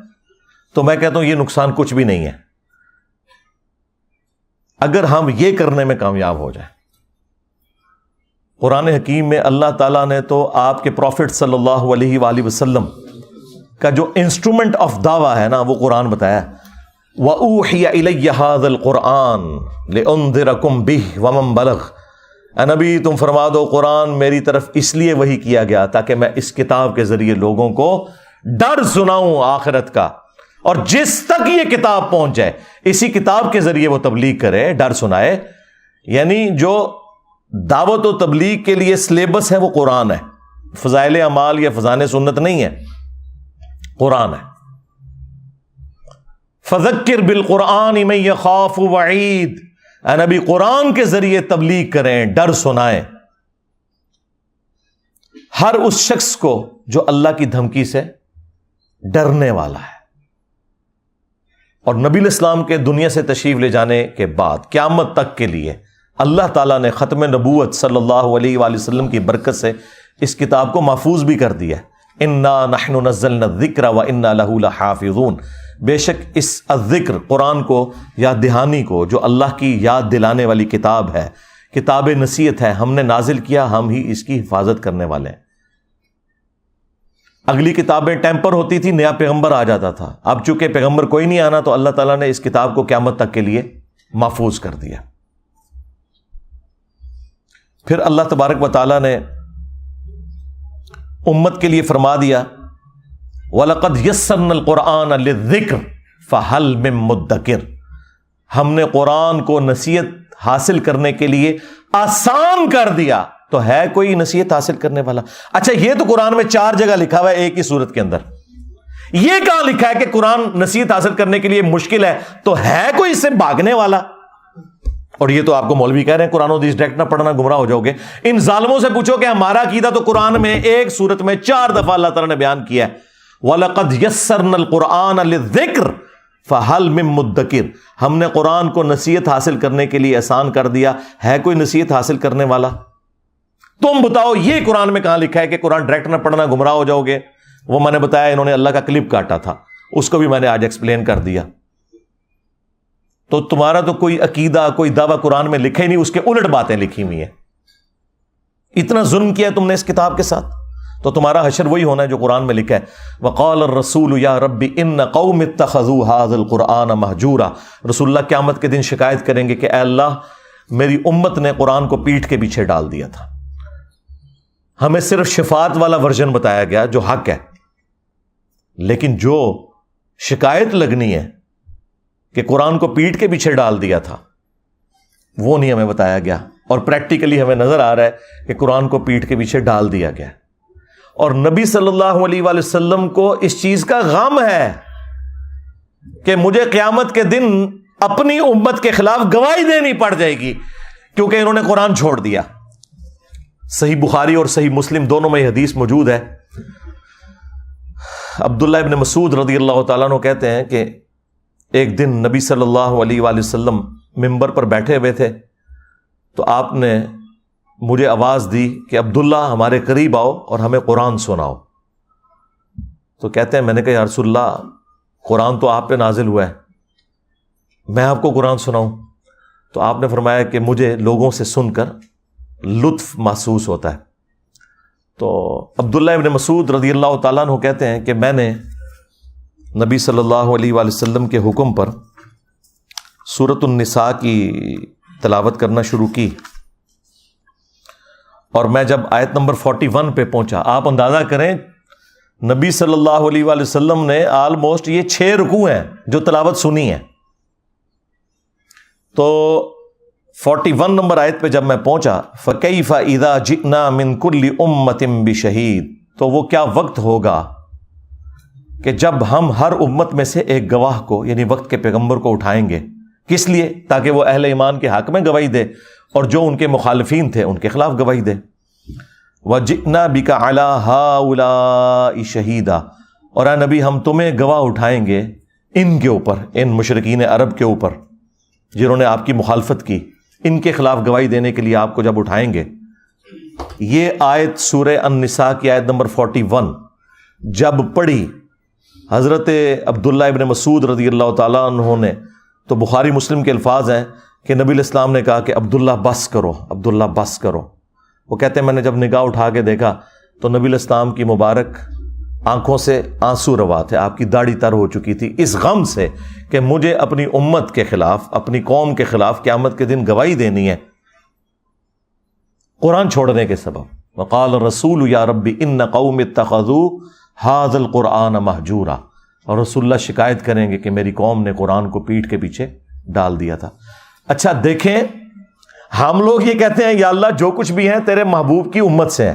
تو میں کہتا ہوں یہ نقصان کچھ بھی نہیں ہے اگر ہم یہ کرنے میں کامیاب ہو جائیں۔ قرآن حکیم میں اللہ تعالیٰ نے تو آپ کے پروفٹ صلی اللہ علیہ وآلہ وسلم کا جو انسٹرومنٹ آف دعویٰ ہے نا، وہ قرآن بتایا۔ وَأُوحِيَ إِلَيَّ هَذَا الْقُرْآنُ لِأُنذِرَكُمْ بِهِ وَمَنْ بَلَغَ، اے نبی تم فرما دو قرآن میری طرف اس لیے وحی کیا گیا تاکہ میں اس کتاب کے ذریعے لوگوں کو ڈر سناؤں آخرت کا، اور جس تک یہ کتاب پہنچ جائے اسی کتاب کے ذریعے وہ تبلیغ کرے، ڈر سنائے۔ یعنی جو دعوت و تبلیغ کے لیے سلیبس ہے وہ قرآن ہے، فضائل اعمال یا فضائل سنت نہیں ہے، قرآن ہے۔ فذکر بالقرآن من یخاف وعید، اے نبی قرآن کے ذریعے تبلیغ کریں، ڈر سنائیں ہر اس شخص کو جو اللہ کی دھمکی سے ڈرنے والا ہے۔ اور نبی الاسلام کے دنیا سے تشریف لے جانے کے بعد قیامت تک کے لیے اللہ تعالیٰ نے ختم نبوت صلی اللہ علیہ وآلہ وسلم کی برکت سے اس کتاب کو محفوظ بھی کر دیا۔ انا نحن نزلنا الذکر وانا لہ لحافظون، بے شک اس الذکر قرآن کو، یاد دہانی کو، جو اللہ کی یاد دلانے والی کتاب ہے، کتاب نصیحت ہے، ہم نے نازل کیا، ہم ہی اس کی حفاظت کرنے والے ہیں۔ اگلی کتابیں ٹیمپر ہوتی تھی، نیا پیغمبر آ جاتا تھا، اب چونکہ پیغمبر کوئی نہیں آنا تو اللہ تعالیٰ نے اس کتاب کو قیامت تک کے لیے محفوظ کر دیا۔ پھر اللہ تبارک و تعالیٰ نے امت کے لیے فرما دیا وَلَقَدْ يَسَّرْنَا الْقُرْآنَ لِلذِّكْرِ فَهَلْ مِن مُدَّكِرٍ، ہم نے قرآن کو نصیحت حاصل کرنے کے لیے آسان کر دیا، تو ہے کوئی نصیحت حاصل کرنے والا؟ اچھا یہ تو قرآن میں 4 جگہ لکھا ہوا ہے ایک ہی سورت کے اندر، یہ کہاں لکھا ہے کہ قرآن نصیحت حاصل کرنے کے لیے مشکل ہے؟ تو ہے کوئی اس سے بھاگنے والا؟ اور یہ تو آپ کو مولوی کہہ رہے ہیں قرآن و حدیث ڈائریکٹ نہ پڑھنا گمراہ ہو جاؤ گے۔ ان ظالموں سے پوچھو کہ ہمارا عقیدہ تو قرآن میں ایک سورت میں 4 دفعہ اللہ تعالیٰ نے بیان کیا ہے، وَلَقَدْ يَسَّرْنَا الْقُرْآنَ لِلذِّكْرِ فَهَلْ مِن مُدَّكِرٍ، ہم نے قرآن کو نصیحت حاصل کرنے کے لیے آسان کر دیا، ہے کوئی نصیحت حاصل کرنے والا؟ تم بتاؤ یہ قرآن میں کہاں لکھا ہے کہ قرآن ڈائریکٹ نہ پڑھنا گمراہ ہو جاؤ گے؟ وہ میں نے بتایا، انہوں نے اللہ کا کلپ کاٹا تھا، اس کو بھی میں نے آج ایکسپلین کر دیا۔ تو تمہارا تو کوئی عقیدہ، کوئی دعویٰ قرآن میں لکھا ہی نہیں، اس کے الٹ باتیں لکھی ہوئی ہیں۔ اتنا ظلم کیا تم نے اس کتاب کے ساتھ، تو تمہارا حشر وہی ہونا ہے جو قرآن میں لکھا ہے۔ وقال الرسول یا ربی ان قوم اتخذوا هذا القرآن مہجورا، رسول اللہ قیامت کے دن شکایت کریں گے کہ اے اللہ میری امت نے قرآن کو پیٹھ کے پیچھے ڈال دیا تھا، ہمیں صرف شفاعت والا ورژن بتایا گیا جو حق ہے، لیکن جو شکایت لگنی ہے کہ قرآن کو پیٹھ کے پیچھے ڈال دیا تھا، وہ نہیں ہمیں بتایا گیا، اور پریکٹیکلی ہمیں نظر آ رہا ہے کہ قرآن کو پیٹھ کے پیچھے ڈال دیا گیا، اور نبی صلی اللہ علیہ وآلہ وسلم کو اس چیز کا غم ہے کہ مجھے قیامت کے دن اپنی امت کے خلاف گواہی دینی پڑ جائے گی کیونکہ انہوں نے قرآن چھوڑ دیا۔ صحیح بخاری اور صحیح مسلم دونوں میں یہ حدیث موجود ہے۔ عبداللہ ابن مسعود رضی اللہ تعالیٰ عنہ کہتے ہیں کہ ایک دن نبی صلی اللہ علیہ وآلہ وسلم ممبر پر بیٹھے ہوئے تھے، تو آپ نے مجھے آواز دی کہ عبداللہ ہمارے قریب آؤ اور ہمیں قرآن سناؤ۔ تو کہتے ہیں میں نے کہا یا رسول اللہ قرآن تو آپ پہ نازل ہوا ہے، میں آپ کو قرآن سناؤں؟ تو آپ نے فرمایا کہ مجھے لوگوں سے سن کر لطف محسوس ہوتا ہے۔ تو عبداللہ ابن مسعود رضی اللہ تعالیٰ عنہ کہتے ہیں کہ میں نے نبی صلی اللہ علیہ وآلہ وسلم کے حکم پر سورۃ النساء کی تلاوت کرنا شروع کی، اور میں جب آیت نمبر 41 پہ پہنچا، آپ اندازہ کریں نبی صلی اللہ علیہ وآلہ وسلم نے آلموسٹ یہ 6 رکوع ہیں جو تلاوت سنی ہے، تو 41 نمبر آیت پہ جب میں پہنچا فَكَيْفَ إِذَا جِئْنَا مِن كُلِّ أُمَّةٍ بِشَهِيدٍ، تو وہ کیا وقت ہوگا کہ جب ہم ہر امت میں سے ایک گواہ کو یعنی وقت کے پیغمبر کو اٹھائیں گے، کس لیے؟ تاکہ وہ اہل ایمان کے حق میں گواہی دے اور جو ان کے مخالفین تھے ان کے خلاف گواہی دے۔ وَجِئْنَا بِكَ عَلَىٰ هَٰؤُلَاءِ شَهِيدًا، اور اے نبی ہم تمہیں گواہ اٹھائیں گے ان کے اوپر، ان مشرکین عرب کے اوپر جنہوں نے آپ کی مخالفت کی، ان کے خلاف گواہی دینے کے لیے آپ کو جب اٹھائیں گے۔ یہ آیت سورہ النساء کی آیت نمبر 41 جب پڑھی حضرت عبداللہ ابن مسعود رضی اللہ تعالیٰ عنہ نے، تو بخاری مسلم کے الفاظ ہیں کہ نبی علیہ السلام نے کہا کہ عبداللہ بس کرو، عبداللہ بس کرو۔ وہ کہتے ہیں میں نے جب نگاہ اٹھا کے دیکھا تو نبی علیہ السلام کی مبارک آنکھوں سے آنسو روا تھے، آپ کی داڑھی تر ہو چکی تھی اس غم سے کہ مجھے اپنی امت کے خلاف، اپنی قوم کے خلاف قیامت کے دن گواہی دینی ہے قرآن چھوڑنے کے سبب۔ وقال الرسول یا ربی ان قوم اتخذوا ھذا القرآن مہجورا، اور رسول اللہ شکایت کریں گے کہ میری قوم نے قرآن کو پیٹھ کے پیچھے ڈال دیا تھا۔ اچھا دیکھیں، ہم لوگ یہ کہتے ہیں یا اللہ جو کچھ بھی ہیں تیرے محبوب کی امت سے ہے،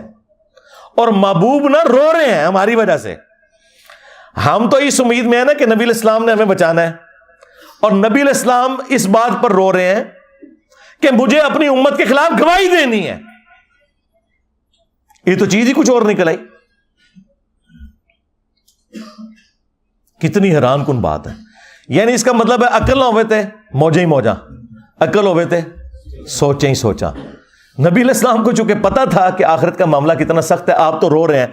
اور محبوب نہ رو رہے ہیں ہماری وجہ سے۔ ہم تو اس امید میں ہیں نا کہ نبی علیہ السلام نے ہمیں بچانا ہے، اور نبی علیہ السلام اس بات پر رو رہے ہیں کہ مجھے اپنی امت کے خلاف گواہی دینی ہے۔ یہ تو چیز ہی کچھ اور نکل آئی۔ کتنی حیران کن بات ہے۔ یعنی اس کا مطلب ہے عقل نہ ہوئے تھے موجیں ہی موجاں، عقل ہوئے تھے سوچیں ہی سوچاں۔ نبی علیہ السلام کو چونکہ پتا تھا کہ آخرت کا معاملہ کتنا سخت ہے، آپ تو رو رہے ہیں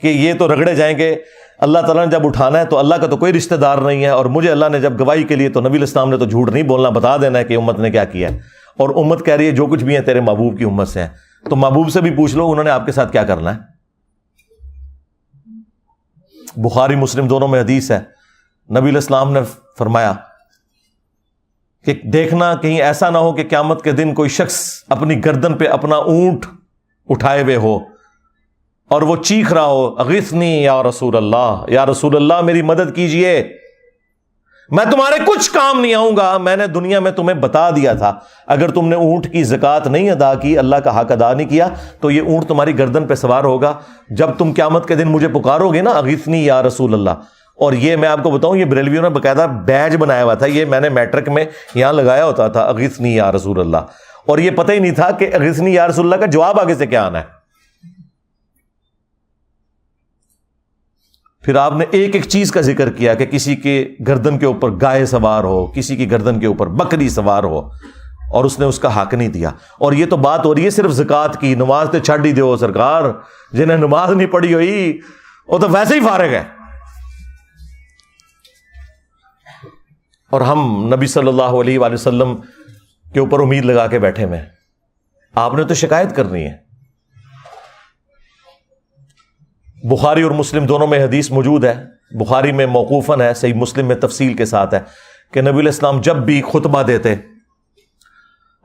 کہ یہ تو رگڑے جائیں گے، اللہ تعالیٰ نے جب اٹھانا ہے تو اللہ کا تو کوئی رشتہ دار نہیں ہے، اور مجھے اللہ نے جب گواہی کے لیے، تو نبی علیہ السلام نے تو جھوٹ نہیں بولنا، بتا دینا ہے کہ امت نے کیا کیا ہے، اور امت کہہ رہی ہے جو کچھ بھی ہے تیرے محبوب کی امت سے ہے۔ تو محبوب سے بھی پوچھ لو انہوں نے آپ کے ساتھ کیا کرنا ہے۔ بخاری مسلم دونوں میں حدیث ہے، نبی علیہ السلام نے فرمایا کہ دیکھنا کہیں ایسا نہ ہو کہ قیامت کے دن کوئی شخص اپنی گردن پہ اپنا اونٹ اٹھائے ہوئے ہو اور وہ چیخ رہا ہو اغثنی یا رسول اللہ، یا رسول اللہ میری مدد کیجئے، میں تمہارے کچھ کام نہیں آؤں گا، میں نے دنیا میں تمہیں بتا دیا تھا اگر تم نے اونٹ کی زکوٰۃ نہیں ادا کی، اللہ کا حق ادا نہیں کیا، تو یہ اونٹ تمہاری گردن پہ سوار ہوگا، جب تم قیامت کے دن مجھے پکارو گے نا اغثنی یا رسول اللہ۔ اور یہ میں آپ کو بتاؤں، یہ بریلویوں نے باقاعدہ بیج بنایا ہوا تھا، یہ میں نے میٹرک میں یہاں لگایا ہوتا تھا اغثنی یا رسول اللہ، اور یہ پتہ ہی نہیں تھا کہ اغثنی یا رسول اللہ کا جواب آگے سے کیا آنا ہے۔ پھر آپ نے ایک ایک چیز کا ذکر کیا کہ کسی کے گردن کے اوپر گائے سوار ہو، کسی کی گردن کے اوپر بکری سوار ہو، اور اس نے اس کا حق نہیں دیا۔ اور یہ تو بات ہو رہی ہے صرف زکوٰۃ کی، نماز تو چھڈ ہی دیو سرکار، جنہیں نماز نہیں پڑھی ہوئی وہ تو ویسے ہی فارغ ہے۔ اور ہم نبی صلی اللہ علیہ وآلہ وسلم کے اوپر امید لگا کے بیٹھے ہوئے ہیں، آپ نے تو شکایت کرنی ہے۔ بخاری اور مسلم دونوں میں حدیث موجود ہے، بخاری میں موقوفاً ہے، صحیح مسلم میں تفصیل کے ساتھ ہے کہ نبی علیہ السلام جب بھی خطبہ دیتے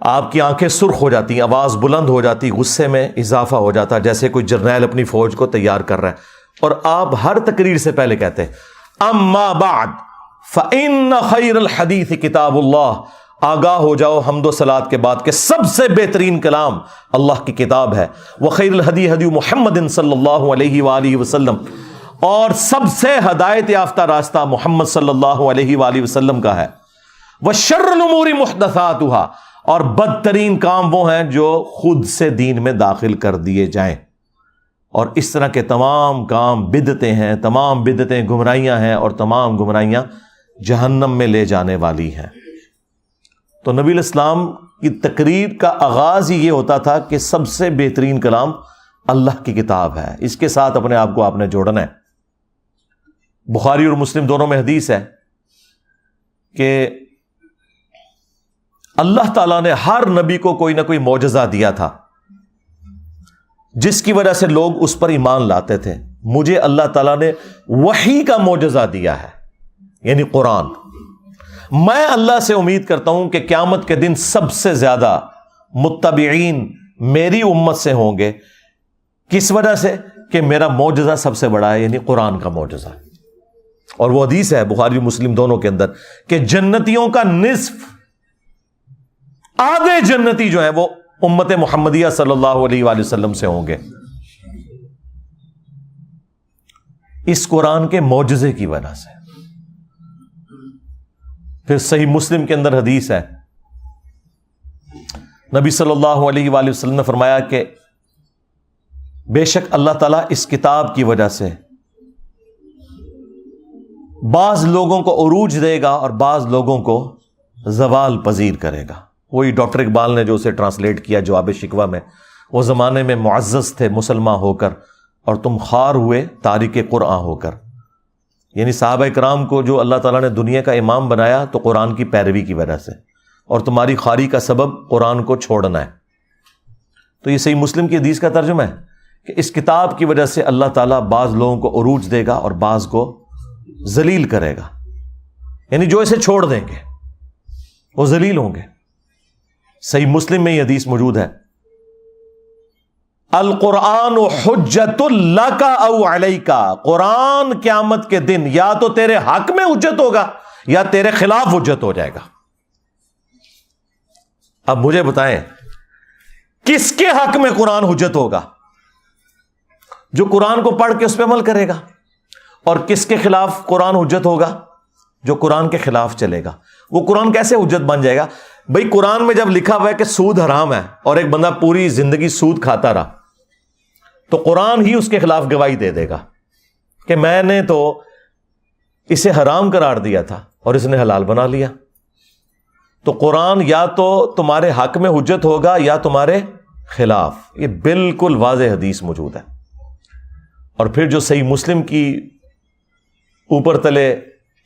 آپ کی آنکھیں سرخ ہو جاتی، آواز بلند ہو جاتی، غصے میں اضافہ ہو جاتا جیسے کوئی جرنیل اپنی فوج کو تیار کر رہا ہے، اور آپ ہر تقریر سے پہلے کہتے اما بعد فَإِنَّ خَيْرَ الْحَدِيثِ کتاب اللہ، آگاہ ہو جاؤ حمد و صلات کے بعد کہ سب سے بہترین کلام اللہ کی کتاب ہے. وَخَيْرُ الْهَدِي هَدِيُّ مُحَمَّدٍ صلی اللہ علیہ وآلہ وسلم، اور سب سے ہدایت یافتہ راستہ محمد صلی اللہ علیہ وآلہ وسلم کا ہے. وَشَرُّ الْأُمُورِ مُحْدَثَاتُهَا، اور بدترین کام وہ ہیں جو خود سے دین میں داخل کر دیے جائیں. اور اس طرح کے تمام کام بدعتیں ہیں، تمام بدعتیں گمراہیاں ہیں، اور تمام گمراہیاں جہنم میں لے جانے والی ہیں. تو نبی علیہ السلام کی تقریر کا آغاز ہی یہ ہوتا تھا کہ سب سے بہترین کلام اللہ کی کتاب ہے. اس کے ساتھ اپنے آپ کو آپ نے جوڑنا ہے. بخاری اور مسلم دونوں میں حدیث ہے کہ اللہ تعالیٰ نے ہر نبی کو کوئی نہ کوئی معجزہ دیا تھا جس کی وجہ سے لوگ اس پر ایمان لاتے تھے. مجھے اللہ تعالیٰ نے وحی کا معجزہ دیا ہے، یعنی قرآن. میں اللہ سے امید کرتا ہوں کہ قیامت کے دن سب سے زیادہ متبعین میری امت سے ہوں گے. کس وجہ سے؟ کہ میرا معجزہ سب سے بڑا ہے، یعنی قرآن کا معجزہ. اور وہ حدیث ہے بخاری مسلم دونوں کے اندر کہ جنتیوں کا نصف، آدھے جنتی جو ہیں وہ امت محمدیہ صلی اللہ علیہ وآلہ وسلم سے ہوں گے، اس قرآن کے معجزے کی وجہ سے. پھر صحیح مسلم کے اندر حدیث ہے، نبی صلی اللہ علیہ وآلہ وسلم نے فرمایا کہ بے شک اللہ تعالیٰ اس کتاب کی وجہ سے بعض لوگوں کو عروج دے گا اور بعض لوگوں کو زوال پذیر کرے گا. وہی ڈاکٹر اقبال نے جو اسے ٹرانسلیٹ کیا جواب شکوہ میں، وہ زمانے میں معزز تھے مسلمان ہو کر اور تم خوار ہوئے تارک قرآن ہو کر. یعنی صحابہ کرام کو جو اللہ تعالیٰ نے دنیا کا امام بنایا تو قرآن کی پیروی کی وجہ سے، اور تمہاری خواری کا سبب قرآن کو چھوڑنا ہے. تو یہ صحیح مسلم کی حدیث کا ترجمہ ہے کہ اس کتاب کی وجہ سے اللہ تعالیٰ بعض لوگوں کو عروج دے گا اور بعض کو ذلیل کرے گا. یعنی جو اسے چھوڑ دیں گے وہ ذلیل ہوں گے. صحیح مسلم میں یہ حدیث موجود ہے، القرآن حجت لک او علیک، قرآن قیامت کے دن یا تو تیرے حق میں حجت ہوگا یا تیرے خلاف حجت ہو جائے گا. اب مجھے بتائیں کس کے حق میں قرآن حجت ہوگا؟ جو قرآن کو پڑھ کے اس پہ عمل کرے گا. اور کس کے خلاف قرآن حجت ہوگا؟ جو قرآن کے خلاف چلے گا. وہ قرآن کیسے حجت بن جائے گا؟ بھئی قرآن میں جب لکھا ہوا ہے کہ سود حرام ہے اور ایک بندہ پوری زندگی سود کھاتا رہا تو قرآن ہی اس کے خلاف گواہی دے دے گا کہ میں نے تو اسے حرام قرار دیا تھا اور اس نے حلال بنا لیا. تو قرآن یا تو تمہارے حق میں حجت ہوگا یا تمہارے خلاف. یہ بالکل واضح حدیث موجود ہے. اور پھر جو صحیح مسلم کی اوپر تلے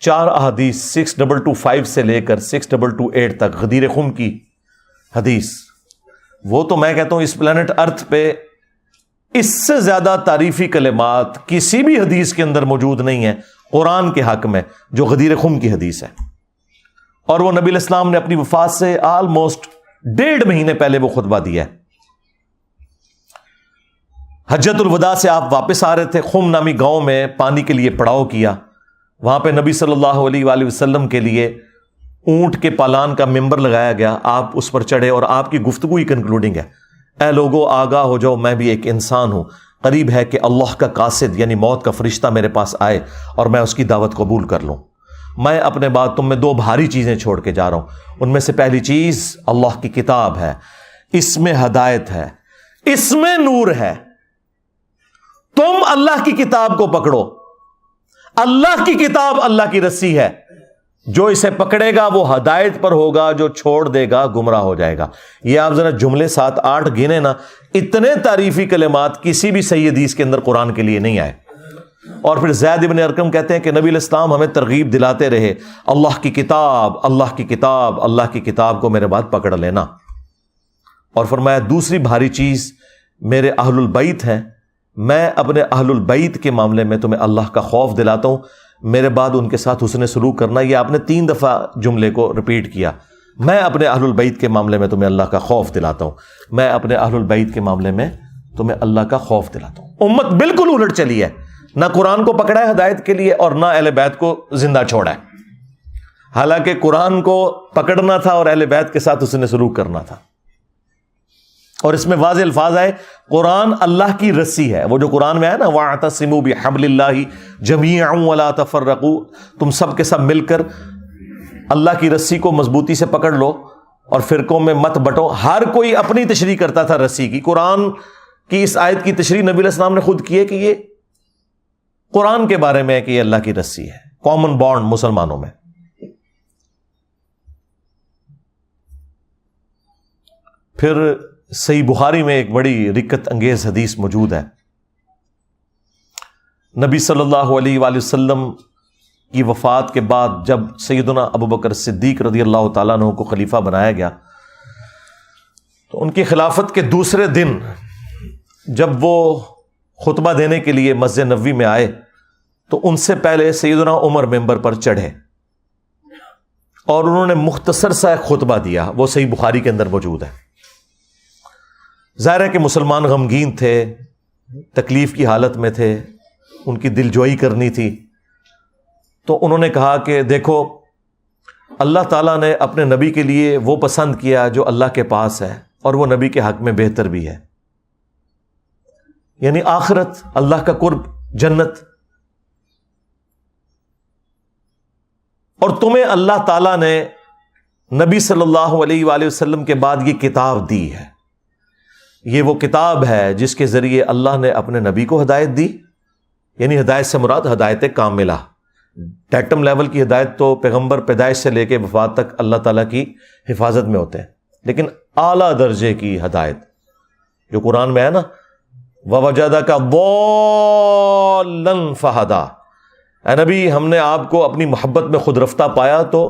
4 احادیث 6225 سے لے کر 6228 تک غدیر خم کی حدیث، وہ تو میں کہتا ہوں اس پلانٹ ارتھ پہ اس سے زیادہ تعریفی کلمات کسی بھی حدیث کے اندر موجود نہیں ہیں قرآن کے حق میں جو غدیر خم کی حدیث ہے. اور وہ نبی علیہ السلام نے اپنی وفات سے آلموسٹ 1.5 مہینے پہلے وہ خطبہ دیا ہے. حجت الوداع سے آپ واپس آ رہے تھے، خم نامی گاؤں میں پانی کے لیے پڑاؤ کیا. وہاں پہ نبی صلی اللہ علیہ وآلہ وسلم کے لیے اونٹ کے پالان کا ممبر لگایا گیا. آپ اس پر چڑھے اور آپ کی گفتگو ہی کنکلوڈنگ ہے، اے لوگو آگاہ ہو جاؤ، میں بھی ایک انسان ہوں، قریب ہے کہ اللہ کا قاصد یعنی موت کا فرشتہ میرے پاس آئے اور میں اس کی دعوت قبول کر لوں. میں اپنے بعد تم میں 2 بھاری چیزیں چھوڑ کے جا رہا ہوں. ان میں سے پہلی چیز اللہ کی کتاب ہے، اس میں ہدایت ہے، اس میں نور ہے. تم اللہ کی کتاب کو پکڑو. اللہ کی کتاب اللہ کی رسی ہے، جو اسے پکڑے گا وہ ہدایت پر ہوگا، جو چھوڑ دے گا گمراہ ہو جائے گا. یہ آپ ذرا جملے 7-8 گنے نا، اتنے تعریفی کلمات کسی بھی صحیح حدیث کے اندر قرآن کے لیے نہیں آئے. اور پھر زید ابن ارقم کہتے ہیں کہ نبی علیہ السلام ہمیں ترغیب دلاتے رہے، اللہ کی کتاب، اللہ کی کتاب، اللہ کی کتاب کو میرے بعد پکڑ لینا. اور فرمایا دوسری بھاری چیز میرے اہل البیت ہیں، میں اپنے اہل البیت کے معاملے میں تمہیں اللہ کا خوف دلاتا ہوں، میرے بعد ان کے ساتھ حسن سلوک کرنا. یہ آپ نے 3 دفعہ جملے کو ریپیٹ کیا. میں اپنے اہل البیت کے معاملے میں تمہیں اللہ کا خوف دلاتا ہوں، میں اپنے اہل البیت کے معاملے میں تمہیں اللہ کا خوف دلاتا ہوں. امت بالکل الٹ چلی ہے، نہ قرآن کو پکڑا ہے ہدایت کے لیے اور نہ اہل بیت کو زندہ چھوڑا ہے. حالانکہ قرآن کو پکڑنا تھا اور اہل بیت کے ساتھ اس نے سلوک کرنا تھا. اور اس میں واضح الفاظ آئے قرآن اللہ کی رسی ہے. وہ جو قرآن میں ہے نا وَاعْتَصِمُوا بِحَبْلِ اللَّهِ جَمِيعًا وَلَا تَفَرَّقُوا، تم سب کے سب مل کر اللہ کی رسی کو مضبوطی سے پکڑ لو اور فرقوں میں مت بٹو. ہر کوئی اپنی تشریح کرتا تھا رسی کی. قرآن کی اس آیت کی تشریح نبی علیہ السلام نے خود کی ہے کہ یہ قرآن کے بارے میں ہے کہ یہ اللہ کی رسی ہے، کامن بانڈ مسلمانوں میں. پھر صحیح بخاری میں ایک بڑی رکت انگیز حدیث موجود ہے. نبی صلی اللہ علیہ وآلہ وسلم کی وفات کے بعد جب سیدنا ابوبکر صدیق رضی اللہ تعالیٰ عنہ کو خلیفہ بنایا گیا تو ان کی خلافت کے دوسرے دن جب وہ خطبہ دینے کے لیے مسجد نبوی میں آئے تو ان سے پہلے سیدنا عمر ممبر پر چڑھے اور انہوں نے مختصر سا ایک خطبہ دیا. وہ صحیح بخاری کے اندر موجود ہے. ظاہر ہے کہ مسلمان غمگین تھے، تکلیف کی حالت میں تھے، ان کی دل جوئی کرنی تھی. تو انہوں نے کہا کہ دیکھو اللہ تعالیٰ نے اپنے نبی کے لیے وہ پسند کیا جو اللہ کے پاس ہے اور وہ نبی کے حق میں بہتر بھی ہے، یعنی آخرت، اللہ کا قرب، جنت. اور تمہیں اللہ تعالیٰ نے نبی صلی اللہ علیہ وآلہ وسلم کے بعد یہ کتاب دی ہے. یہ وہ کتاب ہے جس کے ذریعے اللہ نے اپنے نبی کو ہدایت دی، یعنی ہدایت سے مراد ہدایت کاملہ. ڈیکٹم لیول کی ہدایت تو پیغمبر پیدائش سے لے کے وفات تک اللہ تعالیٰ کی حفاظت میں ہوتے ہیں، لیکن اعلیٰ درجے کی ہدایت جو قرآن میں ہے نا وَوَجَدَكَ ضَالًّا فَهَدَىٰ، اے نبی ہم نے آپ کو اپنی محبت میں خود رفتہ پایا تو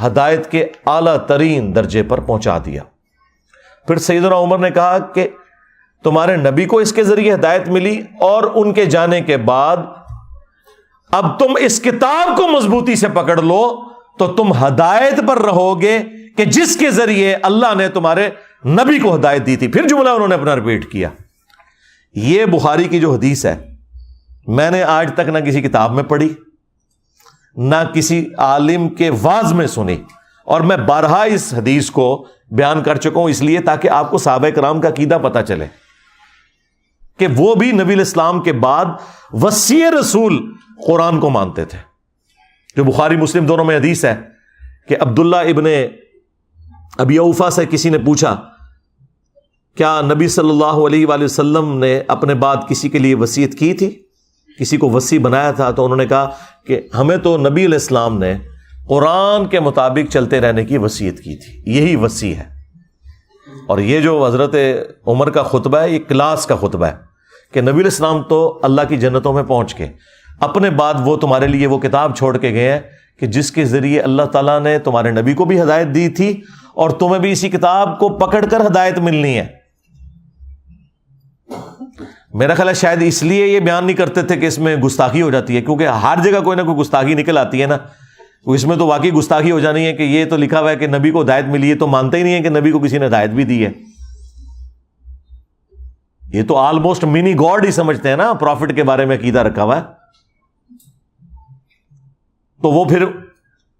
ہدایت کے اعلیٰ ترین درجے پر پہنچا دیا. پھر سیدنا عمر نے کہا کہ تمہارے نبی کو اس کے ذریعے ہدایت ملی اور ان کے جانے کے بعد اب تم اس کتاب کو مضبوطی سے پکڑ لو تو تم ہدایت پر رہو گے کہ جس کے ذریعے اللہ نے تمہارے نبی کو ہدایت دی تھی. پھر جملہ انہوں نے اپنا ریپیٹ کیا. یہ بخاری کی جو حدیث ہے میں نے آج تک نہ کسی کتاب میں پڑھی نہ کسی عالم کے واعظ میں سنی، اور میں بارہا اس حدیث کو بیان کر چکا ہوں اس لیے تاکہ آپ کو صحابہ کرام کا عقیدہ پتہ چلے کہ وہ بھی نبی علیہ السلام کے بعد وصی رسول قرآن کو مانتے تھے. جو بخاری مسلم دونوں میں حدیث ہے کہ عبداللہ ابن ابی اوفا سے کسی نے پوچھا کیا نبی صلی اللہ علیہ وآلہ وسلم نے اپنے بعد کسی کے لیے وصیت کی تھی، کسی کو وصی بنایا تھا؟ تو انہوں نے کہا کہ ہمیں تو نبی علیہ السلام نے قرآن کے مطابق چلتے رہنے کی وصیت کی تھی، یہی وصی ہے. اور یہ جو حضرت عمر کا خطبہ ہے یہ کلاس کا خطبہ ہے کہ نبی علیہ السلام تو اللہ کی جنتوں میں پہنچ کے اپنے بعد وہ تمہارے لیے وہ کتاب چھوڑ کے گئے ہیں کہ جس کے ذریعے اللہ تعالیٰ نے تمہارے نبی کو بھی ہدایت دی تھی اور تمہیں بھی اسی کتاب کو پکڑ کر ہدایت ملنی ہے. میرا خیال ہے شاید اس لیے یہ بیان نہیں کرتے تھے کہ اس میں گستاخی ہو جاتی ہے، کیونکہ ہر جگہ کوئی نہ کوئی گستاخی نکل آتی ہے نا. اس میں تو واقعی گستاخی ہو جانی ہے کہ یہ تو لکھا ہوا ہے کہ نبی کو ہدایت ملی ہے، تو مانتے ہی نہیں ہے کہ نبی کو کسی نے ہدایت بھی دی ہے. یہ تو آلموسٹ منی گاڈ ہی سمجھتے ہیں نا پروفٹ کے بارے میں عقیدہ رکھا ہوا ہے. تو وہ پھر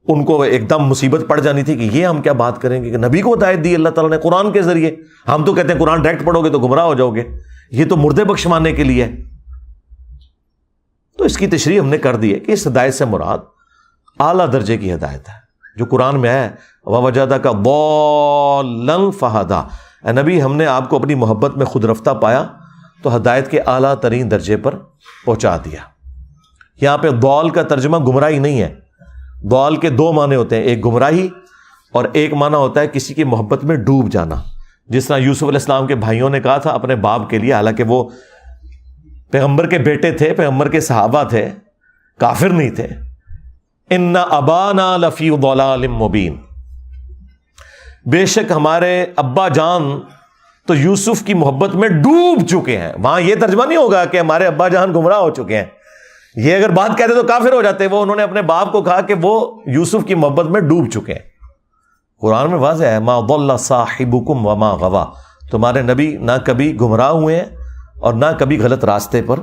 ان کو ایک دم مصیبت پڑ جانی تھی کہ یہ ہم کیا بات کریں گے کہ نبی کو ہدایت دی اللہ تعالیٰ نے قرآن کے ذریعے. ہم تو کہتے ہیں قرآن ڈائریکٹ پڑھو گے تو گمراہ ہو جاؤ گے، یہ تو مردے بخشوانے کے لیے. تو اس کی تشریح ہم نے کر دی ہے کہ اس ہدایت سے مراد اعلیٰ درجے کی ہدایت ہے جو قرآن میں ہے وَوَجَدَكَ ضَالًّا فَهَدَىٰ. اے نبی ہم نے آپ کو اپنی محبت میں خود رفتہ پایا تو ہدایت کے اعلیٰ ترین درجے پر پہنچا دیا. یہاں پہ ضال کا ترجمہ گمراہی نہیں ہے. ضال کے دو معنی ہوتے ہیں، ایک گمراہی اور ایک معنی ہوتا ہے کسی کی محبت میں ڈوب جانا. جس طرح یوسف علیہ السلام کے بھائیوں نے کہا تھا اپنے باپ کے لیے، حالانکہ وہ پیغمبر کے بیٹے تھے، پیغمبر کے صحابہ تھے، کافر نہیں تھے، ان ابانا لفی ضلال مبین، بے شک ہمارے ابا جان تو یوسف کی محبت میں ڈوب چکے ہیں. وہاں یہ ترجمہ نہیں ہوگا کہ ہمارے ابا جان گمراہ ہو چکے ہیں، یہ اگر بات کہتے تو کافر ہو جاتے. وہ انہوں نے اپنے باپ کو کہا کہ وہ یوسف کی محبت میں ڈوب چکے ہیں. قرآن میں واضح ہے ما ضل صاحبکم وما غوا، تمہارے نبی نہ کبھی گمراہ ہوئے ہیں اور نہ کبھی غلط راستے پر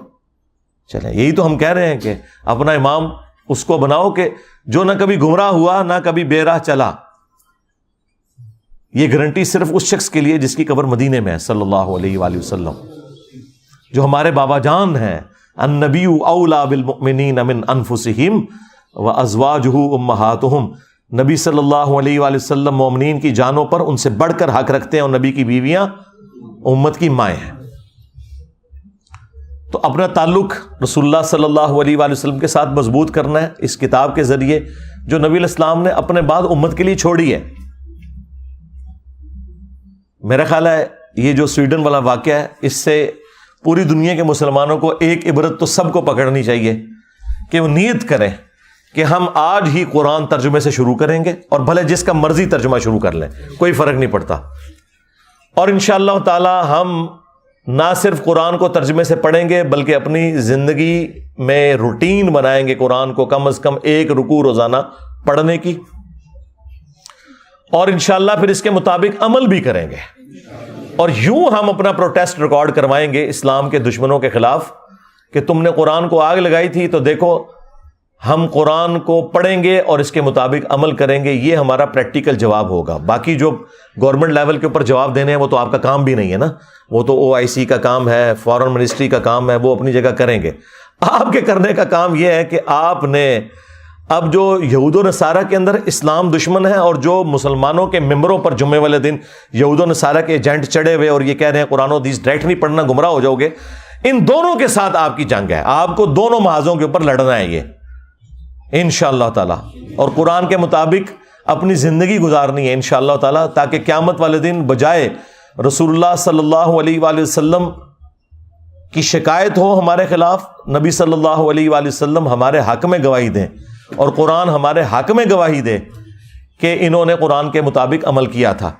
چلیں. یہی تو ہم کہہ رہے ہیں کہ اپنا امام اس کو بناؤ کہ جو نہ کبھی گمراہ ہوا نہ کبھی بے راہ چلا. یہ گارنٹی صرف اس شخص کے لیے جس کی قبر مدینے میں ہے صلی اللہ علیہ وآلہ وسلم, جو ہمارے بابا جان ہیں. النبی اولا بالمؤمنین من انفسہم وازواجہ امہاتہم. نبی صلی اللہ علیہ وآلہ وسلم مومنین کی جانوں پر ان سے بڑھ کر حق رکھتے ہیں, اور نبی کی بیویاں امت کی مائیں ہیں. تو اپنا تعلق رسول اللہ صلی اللہ علیہ وآلہ وسلم کے ساتھ مضبوط کرنا ہے اس کتاب کے ذریعے جو نبی علیہ السلام نے اپنے بعد امت کے لیے چھوڑی ہے. میرا خیال ہے یہ جو سویڈن والا واقعہ ہے, اس سے پوری دنیا کے مسلمانوں کو ایک عبرت تو سب کو پکڑنی چاہیے کہ وہ نیت کریں کہ ہم آج ہی قرآن ترجمے سے شروع کریں گے, اور بھلے جس کا مرضی ترجمہ شروع کر لیں, کوئی فرق نہیں پڑتا. اور انشاءاللہ تعالی ہم نہ صرف قرآن کو ترجمے سے پڑھیں گے بلکہ اپنی زندگی میں روٹین بنائیں گے قرآن کو کم از کم 1 رکوع روزانہ پڑھنے کی, اور انشاءاللہ پھر اس کے مطابق عمل بھی کریں گے. اور یوں ہم اپنا پروٹیسٹ ریکارڈ کروائیں گے اسلام کے دشمنوں کے خلاف کہ تم نے قرآن کو آگ لگائی تھی, تو دیکھو ہم قرآن کو پڑھیں گے اور اس کے مطابق عمل کریں گے. یہ ہمارا پریکٹیکل جواب ہوگا. باقی جو گورنمنٹ لیول کے اوپر جواب دینے ہیں وہ تو آپ کا کام بھی نہیں ہے نا, وہ تو OIC کا کام ہے, فارن منسٹری کا کام ہے, وہ اپنی جگہ کریں گے. آپ کے کرنے کا کام یہ ہے کہ آپ نے اب جو یہود و نصارہ کے اندر اسلام دشمن ہے اور جو مسلمانوں کے ممبروں پر جمعے والے دن یہود و نصارہ کے ایجنٹ چڑھے ہوئے اور یہ کہہ رہے ہیں قرآن و حدیث ڈائریکٹ نہیں پڑھنا گمراہ ہو جاؤ گے, ان دونوں کے ساتھ آپ کی جنگ ہے. آپ کو دونوں محاذوں کے اوپر لڑنا ہے یہ انشاءاللہ تعالی, اور قرآن کے مطابق اپنی زندگی گزارنی ہے انشاءاللہ تعالی, تاکہ قیامت والے دن بجائے رسول اللہ صلی اللہ علیہ وآلہ وسلم کی شکایت ہو ہمارے خلاف, نبی صلی اللہ علیہ وآلہ وسلم ہمارے حق میں گواہی دیں اور قرآن ہمارے حق میں گواہی دے کہ انہوں نے قرآن کے مطابق عمل کیا تھا.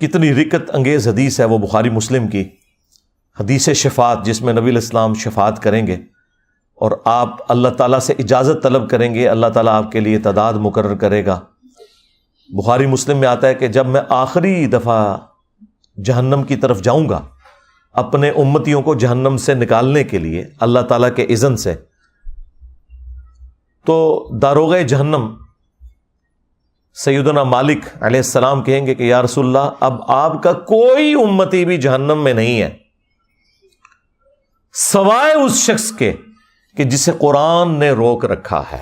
کتنی رکت انگیز حدیث ہے وہ بخاری مسلم کی حدیث شفاعت, جس میں نبی علیہ السلام شفاعت کریں گے اور آپ اللہ تعالیٰ سے اجازت طلب کریں گے, اللہ تعالیٰ آپ کے لیے تعداد مقرر کرے گا. بخاری مسلم میں آتا ہے کہ جب میں آخری دفعہ جہنم کی طرف جاؤں گا اپنے امتیوں کو جہنم سے نکالنے کے لیے اللہ تعالیٰ کے اذن سے, تو داروغ جہنم سیدنا مالک علیہ السلام کہیں گے کہ یا رسول اللہ, اب آپ کا کوئی امتی بھی جہنم میں نہیں ہے سوائے اس شخص کے کہ جسے قرآن نے روک رکھا ہے,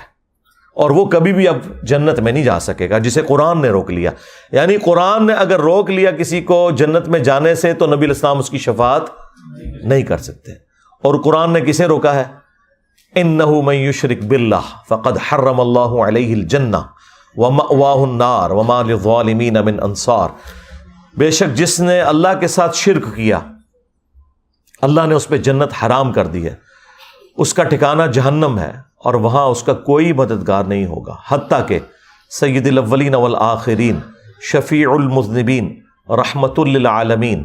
اور وہ کبھی بھی اب جنت میں نہیں جا سکے گا جسے قرآن نے روک لیا. یعنی قرآن نے اگر روک لیا کسی کو جنت میں جانے سے تو نبی علیہ السلام اس کی شفاعت نہیں کر سکتے. اور قرآن نے کسے روکا ہے؟ انہ من یشرک باللہ فقد حرم اللہ علیہ الجنہ ومأواہ النار وما للظالمین من انصار. بے شک جس نے اللہ کے ساتھ شرک کیا اللہ نے اس پہ جنت حرام کر دی ہے, اس کا ٹھکانہ جہنم ہے اور وہاں اس کا کوئی مددگار نہیں ہوگا. حتیٰ کہ سید الاولین والآخرین, شفیع المذنبین, رحمت للعالمین,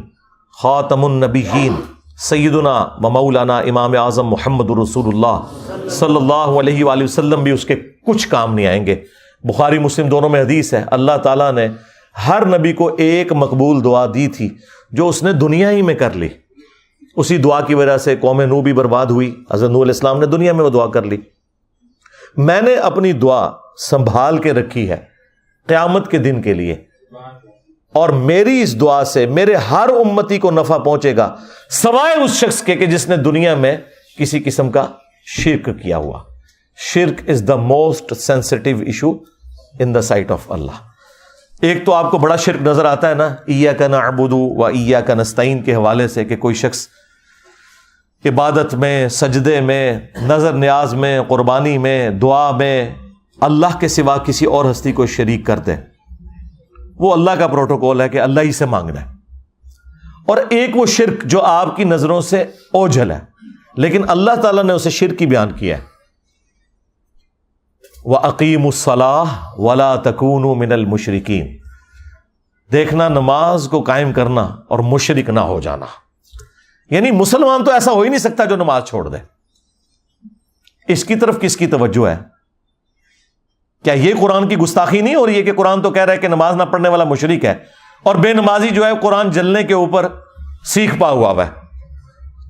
خاتم النبیین, سیدنا و مولانا امام اعظم محمد رسول اللہ صلی اللہ علیہ وآلہ وسلم بھی اس کے کچھ کام نہیں آئیں گے. بخاری مسلم دونوں میں حدیث ہے, اللہ تعالیٰ نے ہر نبی کو ایک مقبول دعا دی تھی جو اس نے دنیا ہی میں کر لی. اسی دعا کی وجہ سے قوم نوح بھی برباد ہوئی, حضرت نوح علیہ السلام نے دنیا میں وہ دعا کر لی. میں نے اپنی دعا سنبھال کے رکھی ہے قیامت کے دن کے لیے, اور میری اس دعا سے میرے ہر امتی کو نفع پہنچے گا سوائے اس شخص کے کہ جس نے دنیا میں کسی قسم کا شرک کیا ہوا. شرک is the most sensitive issue in the sight of Allah. ایک تو آپ کو بڑا شرک نظر آتا ہے نا ایاک نعبد و ایاک نستعین کے حوالے سے, کہ کوئی شخص عبادت میں, سجدے میں, نظر نیاز میں, قربانی میں, دعا میں اللہ کے سوا کسی اور ہستی کو شریک کر دے. وہ اللہ کا پروٹوکول ہے کہ اللہ ہی سے مانگنا ہے. اور ایک وہ شرک جو آپ کی نظروں سے اوجھل ہے لیکن اللہ تعالیٰ نے اسے شرک کی بیان کیا ہے, وَأَقِيمُوا الصَّلَاةَ وَلَا تَكُونُوا مِنَ الْمُشْرِكِينَ. دیکھنا نماز کو قائم کرنا اور مشرک نہ ہو جانا. یعنی مسلمان تو ایسا ہو ہی نہیں سکتا جو نماز چھوڑ دے. اس کی طرف کس کی توجہ ہے؟ کیا یہ قرآن کی گستاخی نہیں ہو رہی ہے کہ قرآن تو کہہ رہا ہے کہ نماز نہ پڑھنے والا مشرک ہے, اور بے نمازی جو ہے قرآن جلنے کے اوپر سیکھ پا ہوا ہے.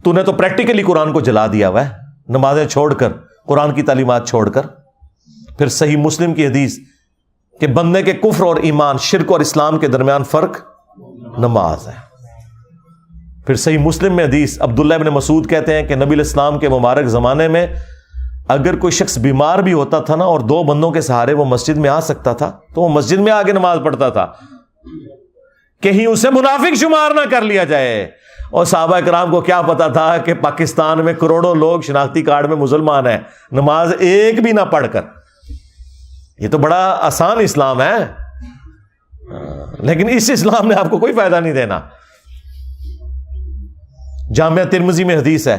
تو نے تو پریکٹیکلی قرآن کو جلا دیا ہوا ہے نمازیں چھوڑ کر, قرآن کی تعلیمات چھوڑ کر. پھر صحیح مسلم کی حدیث کہ بندے کے کفر اور ایمان، شرک اور اسلام کے درمیان فرق نماز ہے. پھر صحیح مسلم میں حدیث عبداللہ ابن مسعود کہتے ہیں کہ نبی علیہ السلام کے مبارک زمانے میں اگر کوئی شخص بیمار بھی ہوتا تھا نا اور 2 بندوں کے سہارے وہ مسجد میں آ سکتا تھا تو وہ مسجد میں آگے نماز پڑھتا تھا، کہیں اسے منافق شمار نہ کر لیا جائے. اور صحابہ کرام کو کیا پتا تھا کہ پاکستان میں کروڑوں لوگ شناختی کارڈ میں مسلمان ہیں، نماز ایک بھی نہ پڑھ کر. یہ تو بڑا آسان اسلام ہے، لیکن اس اسلام نے آپ کو کوئی فائدہ نہیں دینا. جامعہ ترمذی میں حدیث ہے،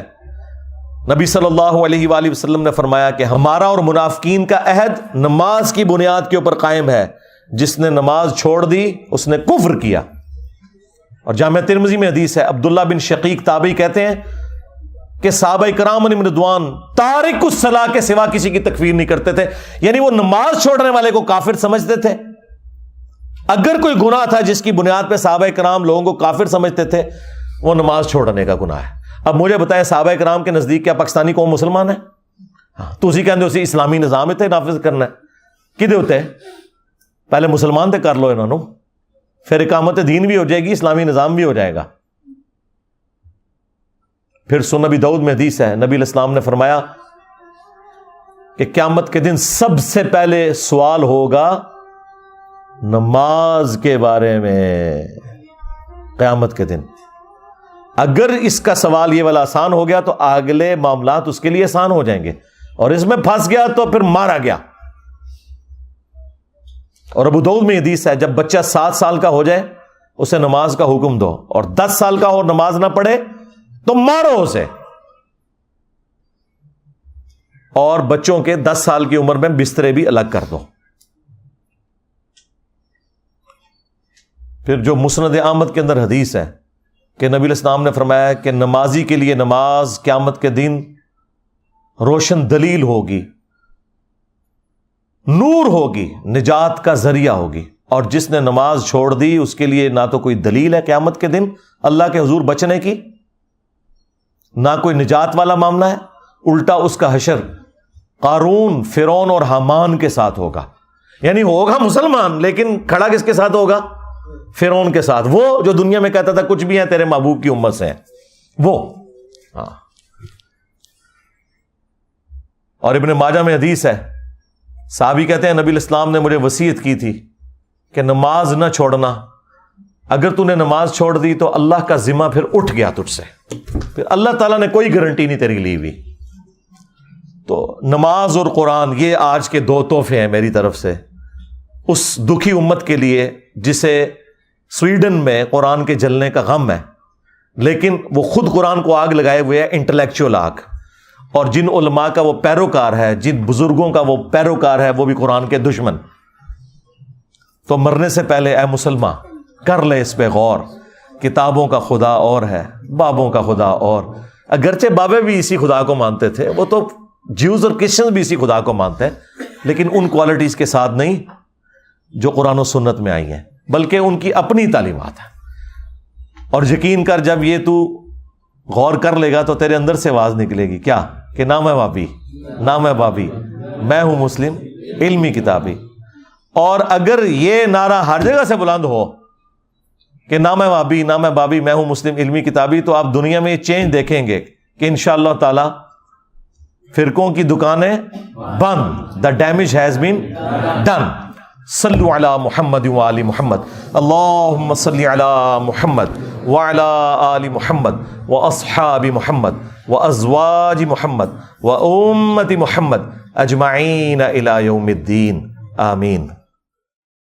نبی صلی اللہ علیہ وآلہ وسلم نے فرمایا کہ ہمارا اور منافقین کا عہد نماز کی بنیاد کے اوپر قائم ہے، جس نے نماز چھوڑ دی اس نے کفر کیا. اور جامعہ ترمذی میں حدیث ہے، عبداللہ بن شقیق تابعی کہتے ہیں کہ صحابہ کرام علیہم رضوان تارک الصلاۃ کے سوا کسی کی تکفیر نہیں کرتے تھے، یعنی وہ نماز چھوڑنے والے کو کافر سمجھتے تھے. اگر کوئی گناہ تھا جس کی بنیاد پہ صحابہ کرام لوگوں کو کافر سمجھتے تھے، وہ نماز چھوڑنے کا گناہ ہے. اب مجھے بتائیں صحابہ کرام کے نزدیک کیا پاکستانی قوم مسلمان ہے؟ تو اسی کہتے اسی اسلامی نظام اتنے نافذ کرنا ہے کدے ہوتے ہیں؟ پہلے مسلمان تے کر لو انہوں نے، پھر اقامت دین بھی ہو جائے گی، اسلامی نظام بھی ہو جائے گا. پھر سنن نبی داؤد میں حدیث ہے، نبی علیہ السلام نے فرمایا کہ قیامت کے دن سب سے پہلے سوال ہوگا نماز کے بارے میں. قیامت کے دن اگر اس کا سوال یہ والا آسان ہو گیا تو اگلے معاملات اس کے لیے آسان ہو جائیں گے، اور اس میں پھنس گیا تو پھر مارا گیا. اور ابو داؤد میں حدیث ہے، جب بچہ 7 سال کا ہو جائے اسے نماز کا حکم دو، اور 10 سال کا اور نماز نہ پڑھے تو مارو اسے. اور بچوں کے 10 سال کی عمر میں بسترے بھی الگ کر دو. پھر جو مسند احمد کے اندر حدیث ہے کہ نبی علیہ السلام نے فرمایا کہ نمازی کے لیے نماز قیامت کے دن روشن دلیل ہوگی، نور ہوگی، نجات کا ذریعہ ہوگی. اور جس نے نماز چھوڑ دی اس کے لیے نہ تو کوئی دلیل ہے قیامت کے دن اللہ کے حضور بچنے کی، نہ کوئی نجات والا معاملہ ہے. الٹا اس کا حشر قارون، فرعون اور حامان کے ساتھ ہوگا. یعنی ہوگا مسلمان لیکن کھڑا کس کے ساتھ ہوگا؟ فرعون کے ساتھ، وہ جو دنیا میں کہتا تھا کچھ بھی ہے تیرے محبوب کی امت سے ہے وہ. ہاں. اور ابن ماجہ میں حدیث ہے، صحابی کہتے ہیں نبی علیہ السلام نے مجھے وصیت کی تھی کہ نماز نہ چھوڑنا، اگر تو نے نماز چھوڑ دی تو اللہ کا ذمہ پھر اٹھ گیا تجھ سے، پھر اللہ تعالیٰ نے کوئی گارنٹی نہیں تیری لی ہوئی. تو نماز اور قرآن یہ آج کے 2 تحفے ہیں میری طرف سے اس دکھی امت کے لیے جسے سویڈن میں قرآن کے جلنے کا غم ہے، لیکن وہ خود قرآن کو آگ لگائے ہوئے ہے، انٹلیکچوئل آگ. اور جن علماء کا وہ پیروکار ہے، جن بزرگوں کا وہ پیروکار ہے، وہ بھی قرآن کے دشمن. تو مرنے سے پہلے اے مسلمان کر لے اس پہ غور. کتابوں کا خدا اور ہے، بابوں کا خدا اور. اگرچہ بابے بھی اسی خدا کو مانتے تھے، وہ تو جیوز اور کرسچنز بھی اسی خدا کو مانتے ہیں، لیکن ان کوالٹیز کے ساتھ نہیں جو قرآن و سنت میں آئی ہیں، بلکہ ان کی اپنی تعلیمات ہیں. اور یقین کر جب یہ تو غور کر لے گا تو تیرے اندر سے آواز نکلے گی کیا کہ نہ میں بابی، نہ میں بابی، میں ہوں مسلم علمی کتابی. اور اگر یہ نعرہ ہر جگہ سے بلند ہو کہ نہ میں بابی، نہ میں بابی، میں ہوں مسلم علمی کتابی، تو آپ دنیا میں یہ چینج دیکھیں گے کہ انشاءاللہ تعالی فرقوں کی دکانیں بند. The damage has been done. صلو علی محمد وآل محمد. اللہم صلی علی محمد وعلی آل محمد واصحاب محمد وازواج محمد وامت محمد اجمعین الی یوم الدین. آمین.